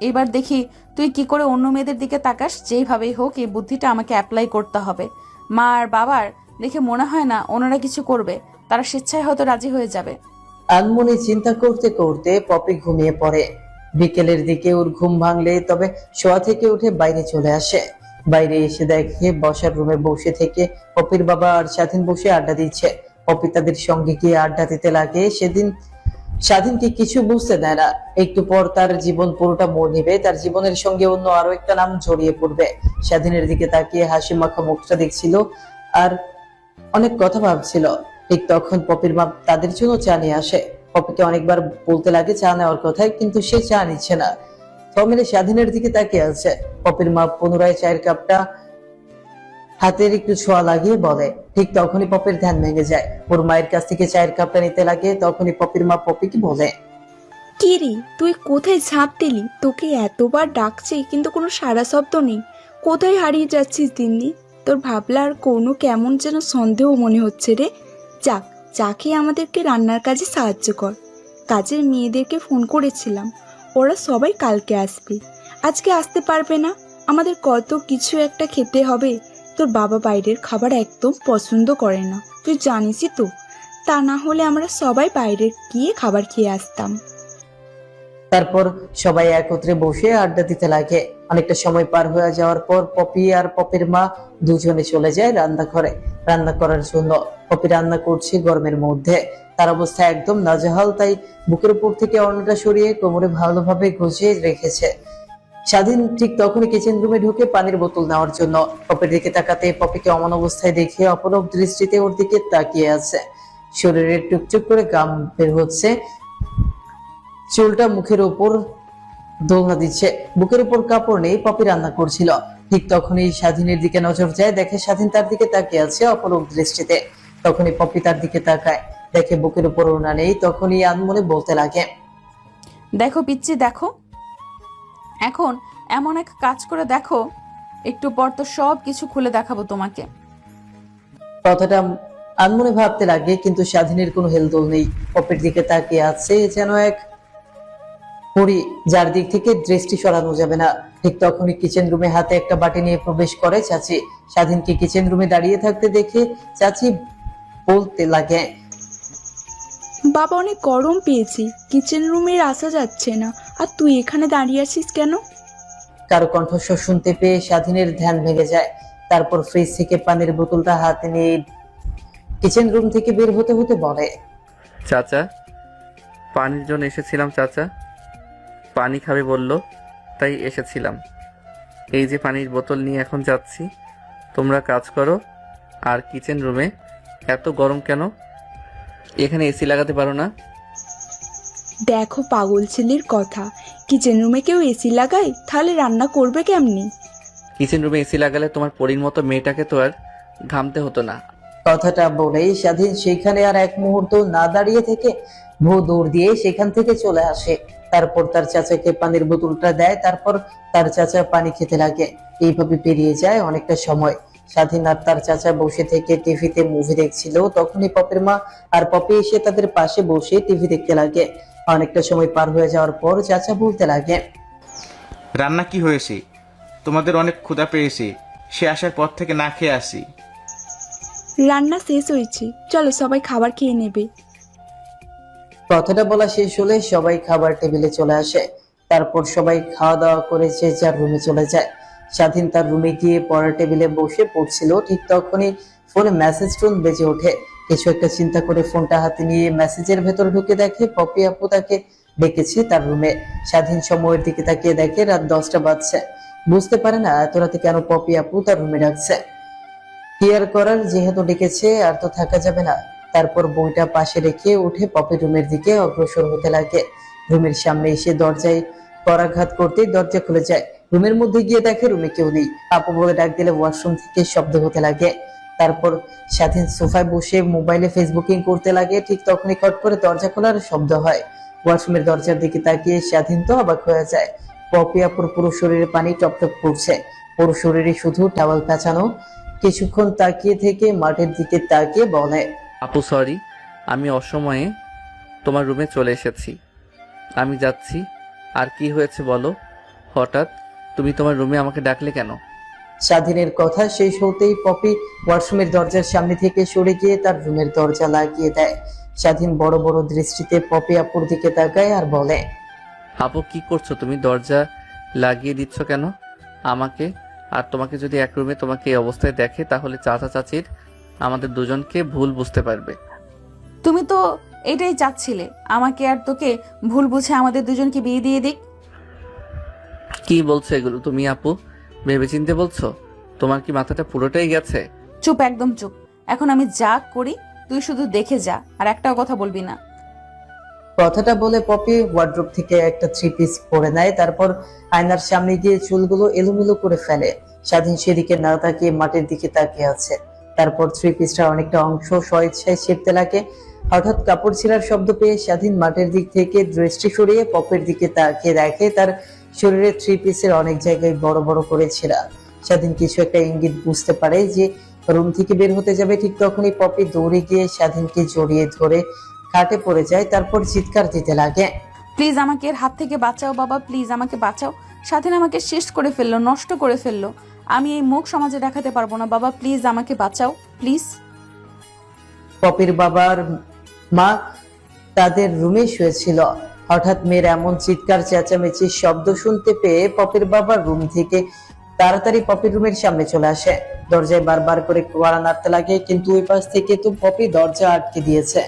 এবার দেখি তুই কি করে অন্য মেয়েদের দিকে তাকাস। যেইভাবেই হোক এই বুদ্ধিটা আমাকে অ্যাপ্লাই করতে হবে। মা আর বাবার দেখে মনে হয় না ওনারা কিছু করবে, তারা স্বেচ্ছায় হয়তো রাজি হয়ে যাবে। আনমনে চিন্তা করতে করতে পপি ঘুমিয়ে পড়ে। বিকেলের দিকে ওর ঘুম ভাঙলে তবে শোয়া থেকে উঠে বাইরে চলে আসে। বাইরে এসে দেখে বসার রুমে বসে থেকে পপির বাবা আর স্বাধীন বসে আড্ডা দিচ্ছে। পপি তাদের সঙ্গে গিয়ে আড্ডা দিতে লাগে। সেদিন স্বাধীনকে কিছু বুঝতে দেয় না। একটু পর তার জীবন পুরোটা মোড় নিবে। তার জীবনের সঙ্গে অন্য আরো একটা নাম জড়িয়ে পড়বে। স্বাধীনের দিকে তাকিয়ে হাসি মাখা মুখটা দেখছিল আর অনেক কথা ভাবছিল। ঠিক তখন পপির মা তাদের জন্য চা নিয়ে আসে। পপিকে অনেকবার বলতে লাগে চা নেওয়ার কথায়, কিন্তু সে চা নিচ্ছে না। থমেলে স্বাধীনের দিকে তাকিয়ে আছে। পপির মা পুনরায় চায়ের কাপটা হাতের একটু ছোঁয়া লাগিয়ে বলে। ঠিক তখনই পপির ধ্যান ভেঙে যায়। ওর মায়ের কাছ থেকে চায়ের কাপটা নিতে লাগে। তখনই পপির মা পপিকে বলে, কি রে, তুই কোথায় ঝাঁপ দিলি? তোকে এতবার ডাকছি কিন্তু কোনো সাড়া শব্দ নেই। কোথায় হারিয়ে যাচ্ছিস দিন দিন? তোর ভাবলা আর কোনো কেমন যেন সন্দেহ মনে হচ্ছে রে। যাক, চা খেয়ে আমাদেরকে রান্নার কাজে সাহায্য কর। কাজের মেয়েদেরকে ফোন করেছিলাম, ওরা সবাই কালকে আসবে। আজকে আসতে পারবে না। আমাদের কত কিছু একটা খেতে হবে। তোর বাবা বাইরের খাবার একদম পছন্দ করে না, তুই জানিসই তো। তা না হলে আমরা সবাই বাইরে গিয়ে খাবার খেয়ে আসতাম। তারপর সবাই একত্রে বসে আড্ডা দিতে লাগে। অনেকটা সময় পার হয়ে যাওয়ার পর পপি আর পপির মা দুজনে চলে যায় রান্নাঘরে রান্না করার জন্য। পপি রান্না করছে গরমের মধ্যে। তার অবস্থা একদম নাজেহাল, তাই বুকের উপর থেকে ওড়নাটা সরিয়ে কোমরে ভালোভাবে গুছিয়ে রেখেছে। স্বাধীন ঠিক তখনই কিচেন রুমে ঢুকে পানির বোতল নেওয়ার জন্য। পপির দিকে তাকাতে পপিকে অমন অবস্থায় দেখে অপলক দৃষ্টিতে ওর দিকে তাকিয়ে আছে। শরীরে টুকটুক করে ঘাম বের হচ্ছে, চুলটা মুখের উপর দোলনা দিচ্ছে। বুকের উপর কাপড় নেই। পপি রান্না করছিল। ঠিক তখনই স্বাধীনের দিকে নজর যায়। দেখে স্বাধীন তার দিকে তাকিয়ে আছে অপলক দৃষ্টিতে। তখনই পপি তার দিকে তাকায়, দেখে বুকের উপর ওড়না নেই। তখনই আনমনে বলতে লাগে, দেখো পিচ্ছি, দেখো এখন এমন এক কাজ করে দেখো, একটু পর তো সব কিছু খুলে দেখাবো তোমাকে। কথাটা আনমনে ভাবতে লাগে, কিন্তু স্বাধীনের কোনো হেলদোল নেই। পপির দিকে তাকিয়ে আছে যেন এক পরী, যার দিক থেকে দৃষ্টি সরানো যাবে না। ঠিক তখনই কিচেন রুমে হাতে একটা বাটি নিয়ে প্রবেশ করে চাচি। স্বাধীনকে কিচেন রুমে দাঁড়িয়ে থাকতে দেখে চাচি বলতে লাগে, বাবা অনেক গরম পেয়েছি, কিচেন রুমের আসা যাচ্ছে না, আর তুই এখানে দাঁড়িয়ে আছিস কেন? কারো কণ্ঠস্বর শুনতে পেয়ে স্বাধীনের ধ্যান ভেঙে যায়। তারপর ফ্রিজ থেকে পানির বোতলটা হাতে নিয়ে কিচেন রুম থেকে বের হতে হতে বলে, চাচা, পানির জন্য এসেছিলাম। চাচা পানি খাবে বলল, তাই এসেছিলাম। এই যে পানির বোতল নিয়ে এখন যাচ্ছি। তোমরা কাজ করো। আর কিচেন রুমে এত গরম কেন? এখানে এসি লাগাতে পারো না? দেখো পাগল ছেলের কথা, কিচেন রুমে কেউ এসি লাগায়? তাহলে রান্না করবে কেমনি? কিচেন রুমে এসি লাগালে তোমার পরীর মতো মেয়েটাকে তো আর ঘামতে হতো না। কথাটা বলেই স্বাধীন সেখানে আর এক মুহূর্ত না দাঁড়িয়ে থেকে ভো দৌড় দিয়ে সেখান থেকে চলে আসে। তারপর তার চাচাকে পানির বোতলটা দেয়, তারপর তার চাচা পানি খেতে লাগে। এইভাবে পেরিয়ে যায় অনেকটা সময়। স্বাধীন আর তার চাচা বসে থেকে টিভিতে মুভি দেখছিল, তখনই পপের মা আর পপি এসে তাদের পাশে বসে টিভি দেখতে লাগে। অনেকটা সময় পার হয়ে যাওয়ার পর চাচা বলতে লাগে, রান্না কি হয়েছে? তোমাদের অনেক ক্ষুধা পেয়েছে, সে আসার পর থেকে না খেয়ে আসি। রান্না শেষ হয়েছে, চলো সবাই খাবার খেয়ে নেবে। কথাটা বলা শেষ হলে সবাই খাবার টেবিলে চলে আসে। তারপর সবাই খাওয়া দাওয়া করে যে যার রুমে চলে যায়। স্বাধীন তার রুমে গিয়ে পড়ার টেবিলে বসে পড়ছিল, ঠিক তখনই ফোনে মেসেজ টোন বেজে ওঠে। কিছু একটা চিন্তা করে ফোনটা হাতে নিয়ে মেসেজের ভেতর ঢুকে দেখে পপি আপু তাকে ডেকেছে তার রুমে। স্বাধীন সময়ের দিকে তাকিয়ে দেখে রাত 10টা বাজছে। বুঝতে পারে না এত রাতে কেন পপি আপু তার রুমে ডাকছে। কেয়ার করার যেহেতু ডেকেছে আর তো থাকা যাবে না। তারপর বইটা পাশে রেখে উঠে পপি রুমের দিকে অগ্রসর হতে লাগে। রুমের সামনে এসে দরজায় করাঘাত করতেই দরজা খুলে যায়। রুমের মধ্যে গিয়ে দেখে রুমে কেউ নেই। আপু বলে ডাক দিলে ওয়াশরুম থেকে শব্দ হতে লাগে। তারপর স্বাধীন সোফায় বসে মোবাইলে ফেসবুকিং করতে লাগে। ঠিক তখনই খট করে দরজা খোলার শব্দ হয়। ওয়াশরুমের দরজার দিকে তাকিয়ে স্বাধীন তো অবাক হয়ে যায়। পপি আপুর পুরো শরীরে পানি টপটপ করছে, পুরো শরীরে শুধু টাওয়াল পেঁচানো। কিছুক্ষণ তাকিয়ে থেকে মাঠের দিকে তাকিয়ে বলে, আপু সরি, আমি অসময়ে তোমার রুমে চলে এসেছি। আমি যাচ্ছি। আর কি হয়েছে বলো? হঠাৎ তুমি তোমার রুমে আমাকে ডাকলে কেন? স্বাধীনের কথা শেষ হতেই পপি ওয়াশরুমের দরজার সামনে থেকে সরে গিয়ে তার রুমের দরজা লাগিয়ে দেয়। স্বাধীন বড় বড় দৃষ্টিতে পপি আপুর দিকে তাকায় আর বলে, আপু কি করছো তুমি? দরজা লাগিয়ে দিচ্ছ কেন আমাকে? আর তোমাকে যদি এক রুমে তোমাকে এই অবস্থায় দেখে তাহলে চাচা চাচির আমাদের দুজনকে ভুল বুঝতে পারবে। তুমি তো এটাই চাচ্ছিলে, আমাকে আর তোকে ভুল বুঝে আমাদের দুজনকে বিয়ে দিয়ে দিক। কি বলছো এগুলো তুমি আপু? ভেবেচিন্তে বলছো? তোমার কি মাথাটা পুরোটাই গেছে? চুপ, একদম চুপ। এখন আমি যা করি তুই শুধু দেখে যা, আর একটাও কথা বলবি না। কথাটা বলে পপি ওয়ার্ড্রোব থেকে একটা 3 পিস পরে নেয়। তারপর আয়নার সামনে গিয়ে চুলগুলো এলোমেলো করে ফেলে। স্বাধীন সেদিকে না তাকিয়ে মাটির দিকে তাকিয়ে আছে। তারপর 3 পিসটা অনেকটা অংশ স্বেচ্ছায় ছিঁড়তে লাগে। হঠাৎ কাপড় ছিঁড়ার শব্দ পেয়ে স্বাধীন মাটির দিক থেকে দৃষ্টি সরিয়ে পপের দিকে তাকিয়ে দেখে তার শরীরে 3 পিসের অনেক জায়গায় বড় বড় করে ছেঁড়া। স্বাধীন কিছু একটা ইঙ্গিত বুঝতে পারে যে রুম থেকে বের হতে যাবে। ঠিক তখনই পপি দৌড়ে গিয়ে স্বাধীনকে জড়িয়ে ধরে খাটে পড়ে যায়। তারপর চিৎকার দিতে লাগে, প্লিজ আমাকে এর হাত থেকে বাঁচাও বাবা, প্লিজ আমাকে বাঁচাও। স্বাধীন আমাকে শেষ করে ফেললো, নষ্ট করে ফেললো। আমি এই মুখ সমাজে দেখাতে পারবো না বাবা, প্লিজ আমাকে বাঁচাও প্লিজ। পপির বাবার মা তাদের রুমে শুয়েছিল। হঠাৎ মেয়ের এমন চিৎকার চেঁচামেচির শব্দ শুনতে পেয়ে পপির বাবার রুম থেকে তাড়াতাড়ি পপির রুমের সামনে চলে আসে। দরজায় বারবার করে কড়া নাড়তে লাগে, কিন্তু ওই পাশ থেকে তো পপি দরজা আটকে দিয়েছে।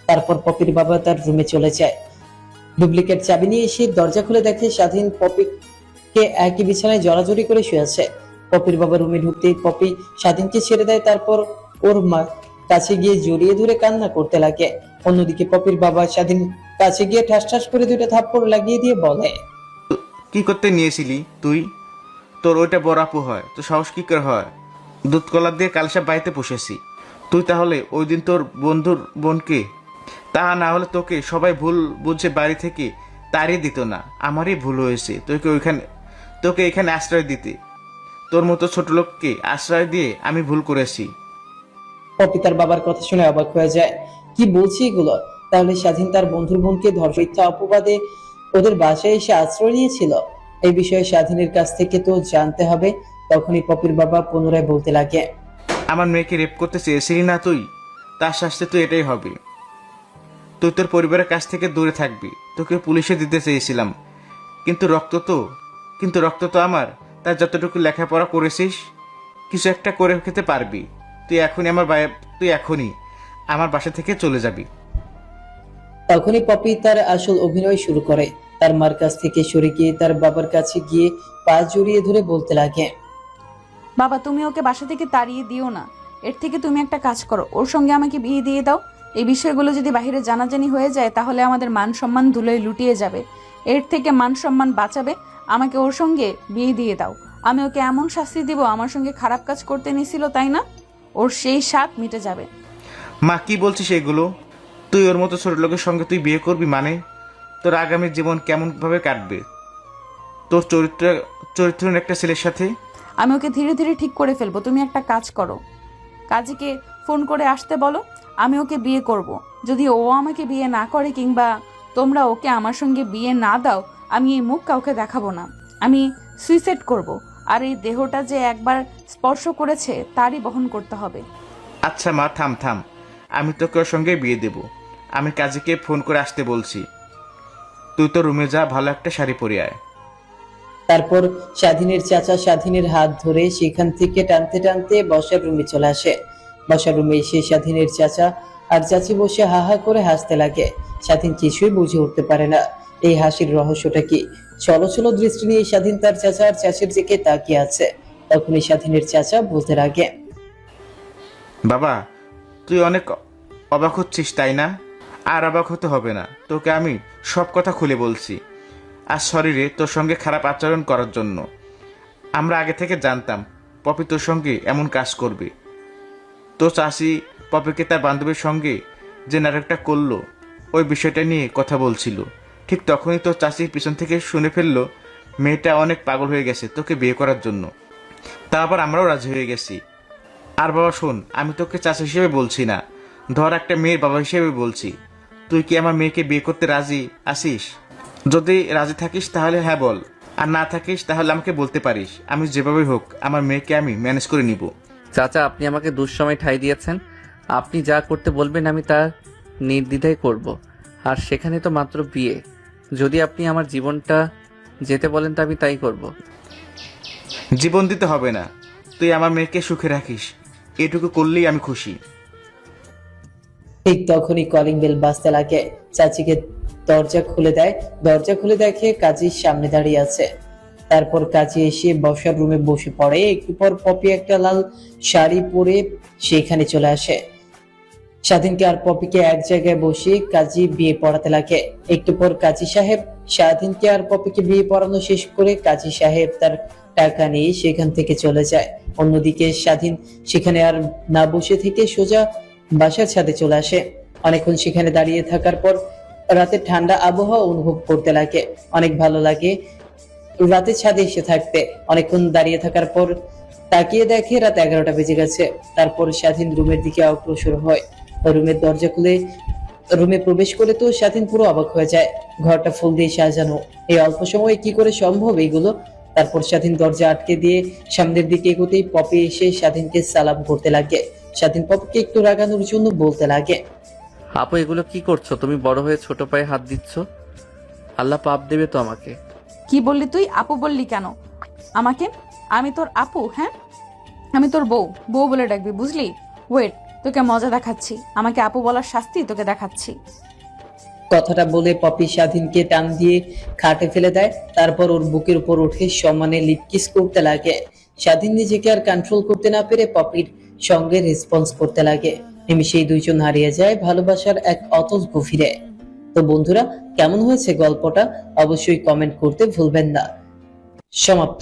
তারপর পপির বাবা তার রুমে চলে যায়। ডুপ্লিকেট চাবি নিয়ে এসে দরজা খুলে দেখে স্বাধীন পপিকে একই বিছানায় জড়াজড়ি করে শুয়ে আছে। পপির বাবা রুমে ঢুকতেই পপি স্বাধীনকে ছেড়ে দেয়। তারপর ওর মা কাছে গিয়ে জড়িয়ে ধরে কান্না করতে লাগে। অন্যদিকে পপির বাবা স্বাধীন কাছে গিয়ে ঠাস ঠাস করে 2টা থাপ্পড় লাগিয়ে দিয়ে বলে, কি করতে নিয়েছিলি তুই? তোর ওইটা বড় আপু হয়, তো সাহস কি করে হয়? দুধ কলা দিয়ে কালসা বাড়িতে পুষেছি। তুই তাহলে ওই দিন তোর বন্ধুর বোনকে, তা না হলে তোকে সবাই ভুল বুঝে বাড়ি থেকে তাড়িয়ে দিত না। আমারই ভুল হয়েছে তোকে এখানে আশ্রয় দিতে। তোর মতো ছোট লোককে আশ্রয় দিয়ে আমি ভুল করেছি। পপি তার বাবার কথা শুনে অবাক হয়ে যায়। কি বলছি এগুলো? তাহলে স্বাধীন তার বন্ধুর বোনকে ধর্ষিতা অপবাদে ওদের বাসায় এসে আশ্রয় নিয়েছিল? এই বিষয়ে স্বাধীনের কাছ থেকে তো জানতে হবে। তখনই পপির বাবা পুনরায় বলতে লাগে, আমার মেয়েকে রেপ করতে চেয়েছিলি না তুই? তার শাস্তি তো এটাই হবে। তুই তোর পরিবারের কাছ থেকে দূরে থাকবি। তোকে পুলিশে দিতে চেয়েছিলাম, কিন্তু রক্ত তো আমার। তার যতটুকু লেখাপড়া করেছিস, কিছু একটা করে খেতে পারবি। তুই এখনই আমার বাসা থেকে চলে যাবি। তখনই পপি তার আসল অভিনয় শুরু করে। তার মার কাছ থেকে সরে গিয়ে তার বাবার কাছে গিয়ে পা জড়িয়ে ধরে বলতে লাগে, বাবা তুমি ওকে বাসা থেকে তাড়িয়ে দিও না। এর থেকে তুমি একটা কাজ করো, ওর সঙ্গে আমাকে বিয়ে দিয়ে দাও। এই বিষয়গুলো যদি বাইরে জানাজানি হয়ে যায় তাহলে আমাদের মান সম্মান ধুলোয় লুটিয়ে যাবে। এর থেকে মান সম্মান বাঁচাবে, আমাকে ওর সঙ্গে বিয়ে দিয়ে দাও। আমি ওকে এমন শাস্তি দিব, আমার সঙ্গে খারাপ কাজ করতে নিছিল তাই না, ওর সেই স্বাদ মিটে যাবে। মা কি বলছিস এগুলো? তুই ওর মতো ছোট লোকের সঙ্গে তুই বিয়ে করবি মানে? তোর আগামী জীবন কেমনভাবে কাটবে তোর চরিত্রহীন একটা ছেলের সাথে? আমি ওকে ধীরে ধীরে ঠিক করে ফেলবো। তুমি একটা কাজ করো, কাজীকে ফোন করে আসতে বলো, আমি ওকে বিয়ে করব। যদি ও আমাকে বিয়ে না করে কিংবা তোমরা ওকে আমার সঙ্গে বিয়ে না দাও, আমি এই মুখ কাউকে দেখাবো না। আমি সুইসাইড করব। আর এই দেহটা যে একবার স্পর্শ করেছে তারই বহন করতে হবে। আচ্ছা মা, থাম থাম, আমি তোকে ওর সঙ্গে বিয়ে দেব। আমি কাজীকে ফোন করে আসতে বলছি। তুই তো রুমে যা, ভালো একটা শাড়ি পরে আয়। তারপর স্বাধীনের চাচা স্বাধীনের হাত ধরে সেখান থেকে টানতে টানতে বসার রুমে চলে আসে। বসার রুমে এসে স্বাধীনের চাচা আর চাচি বসে হা হা করে হাসতে লাগে। স্বাধীন কিছুই বুঝে উঠতে পারে না এই হাসির রহস্যটা কি। চলো চলো দৃষ্টি নিয়ে স্বাধীন তার চাচা আর চাচির দিকে তাকিয়ে আছে। তখনই স্বাধীনের চাচা বলতে লাগে, বাবা, তুই অনেক অবাক হচ্ছিস তাই না? আর অবাক হতে হবে না, তোকে আমি সব কথা খুলে বলছি। আর শরীরে তোর সঙ্গে খারাপ আচরণ করার জন্য আমরা আগে থেকে জানতাম পপি তোর সঙ্গে এমন কাজ করবে। তো চাষি পপিকে তার বান্ধবীর সঙ্গে যে নাটকটা করলো ওই বিষয়টা নিয়ে কথা বলছিল। ঠিক তখনই তোর চাষি পিছন থেকে শুনে ফেললো মেয়েটা অনেক পাগল হয়ে গেছে তোকে বিয়ে করার জন্য। তারপর আমরাও রাজি হয়ে গেছি। আর বাবা শোন, আমি তোকে চাচা হিসেবে বলছি না, ধর একটা মেয়ের বাবা হিসেবে বলছি। তুই কি আমার মেয়েকে বিয়ে করতে রাজি আছিস? যদি রাজি থাকিস তাহলে হ্যাঁ বল, আর না থাকিস তাহলে আমাকে বলতে পারিস। আমি যেভাবে হোক আমার মেয়েকে আমি ম্যানেজ করে নিব। চাচা, আপনি আমাকে দুঃসময় ঠাঁই দিয়েছেন। আপনি যা করতে বলবেন আমি তা নির্দ্বিধায় করব। আর সেখানে তো মাত্র বিয়ে। যদি আপনি আমার জীবনটা যেতে বলেন তো আমি তাই করব। জীবন দিতে হবে না, তুই আমার মেয়েকে সুখে রাখিস, এটুকু করলেই আমি খুশি। ঠিক তখনই কলিং বেল বাজতে লাগে। চাচিকে দরজা খুলে দেয়। দরজা খুলে দেখে কাজীর সামনে দাঁড়িয়ে আছে। তারপর কাজী এসে বসার রুমে বসে পড়ে। একটু পর পপি একটা লাল শাড়ি পরে সেখানে চলে আসে। স্বাধীনকে আর পপিকে এক জায়গায় বসে কাজী বিয়ে পড়াতে লাগে। একটু পর কাজী সাহেব স্বাধীনকে আর পপিকে বিয়ে পড়ানো শেষ করে কাজী সাহেব তার টাকা নিয়ে সেখান থেকে চলে যায়। অন্যদিকে স্বাধীন সেখানে আর না বসে থেকে সোজা বাসার ছাদে চলে আসে। অনেকক্ষণ সেখানে দাঁড়িয়ে থাকার পর রাতে ঠান্ডা আবহাওয়া অনুভব করতে লাগে। অনেক ভালো লাগে রাতে ছাদে এসে থাকতে। অনেকক্ষণ দাঁড়িয়ে থাকার পর তাকিয়ে দেখে রাত 11টা বেজে গেছে। তারপর স্বাধীন রুমের দিকে অগ্রসর হয়। রুমের দরজা খুলে রুমে প্রবেশ করে তো স্বাধীন পুরো অবাক হয়ে যায়। ঘরটা ফুল দিয়ে সাজানো, এই অল্প সময়ে কি করে সম্ভব এইগুলো। তারপর স্বাধীন দরজা আটকে দিয়ে সামনের দিকে এগোতেই পপি এসে স্বাধীনকে সালাম করতে লাগে। স্বাধীন পপিকে একটু রাগানোর জন্য বলতে লাগে, আপু, এগুলো কি করছো? তুমি বড় হয়ে ছোট পায়ে হাত দিচ্ছ। আল্লাহ পাপ দেবে তো আমাকে। কি বললি তুই? আপু বললি কেন আমাকে? আমি তোর আপু? হ্যাঁ, আমি তোর বউ। বউ বলে ডাকবি, বুঝলি? ওয়েট, তোকে মজা দেখাচ্ছি। আমাকে আপু বলার শাস্তি তোকে দেখাচ্ছি। কথাটা বলে পপি স্বাধীনকে টান দিয়ে খাটে ফেলে দেয়। তারপর ওর বুকের উপর উঠে সমানে লিপকিস করতে লাগে। স্বাধীন নিজেকে আর কন্ট্রোল করতে না পেরে পপির সঙ্গে রেসপন্স করতে লাগে। নিমিষেই দুইজন হারিয়ে যায় ভালোবাসার এক অতল গভীরে। তো বন্ধুরা, কেমন হয়েছে গল্পটা অবশ্যই কমেন্ট করতে ভুলবেন না। সমাপ্ত।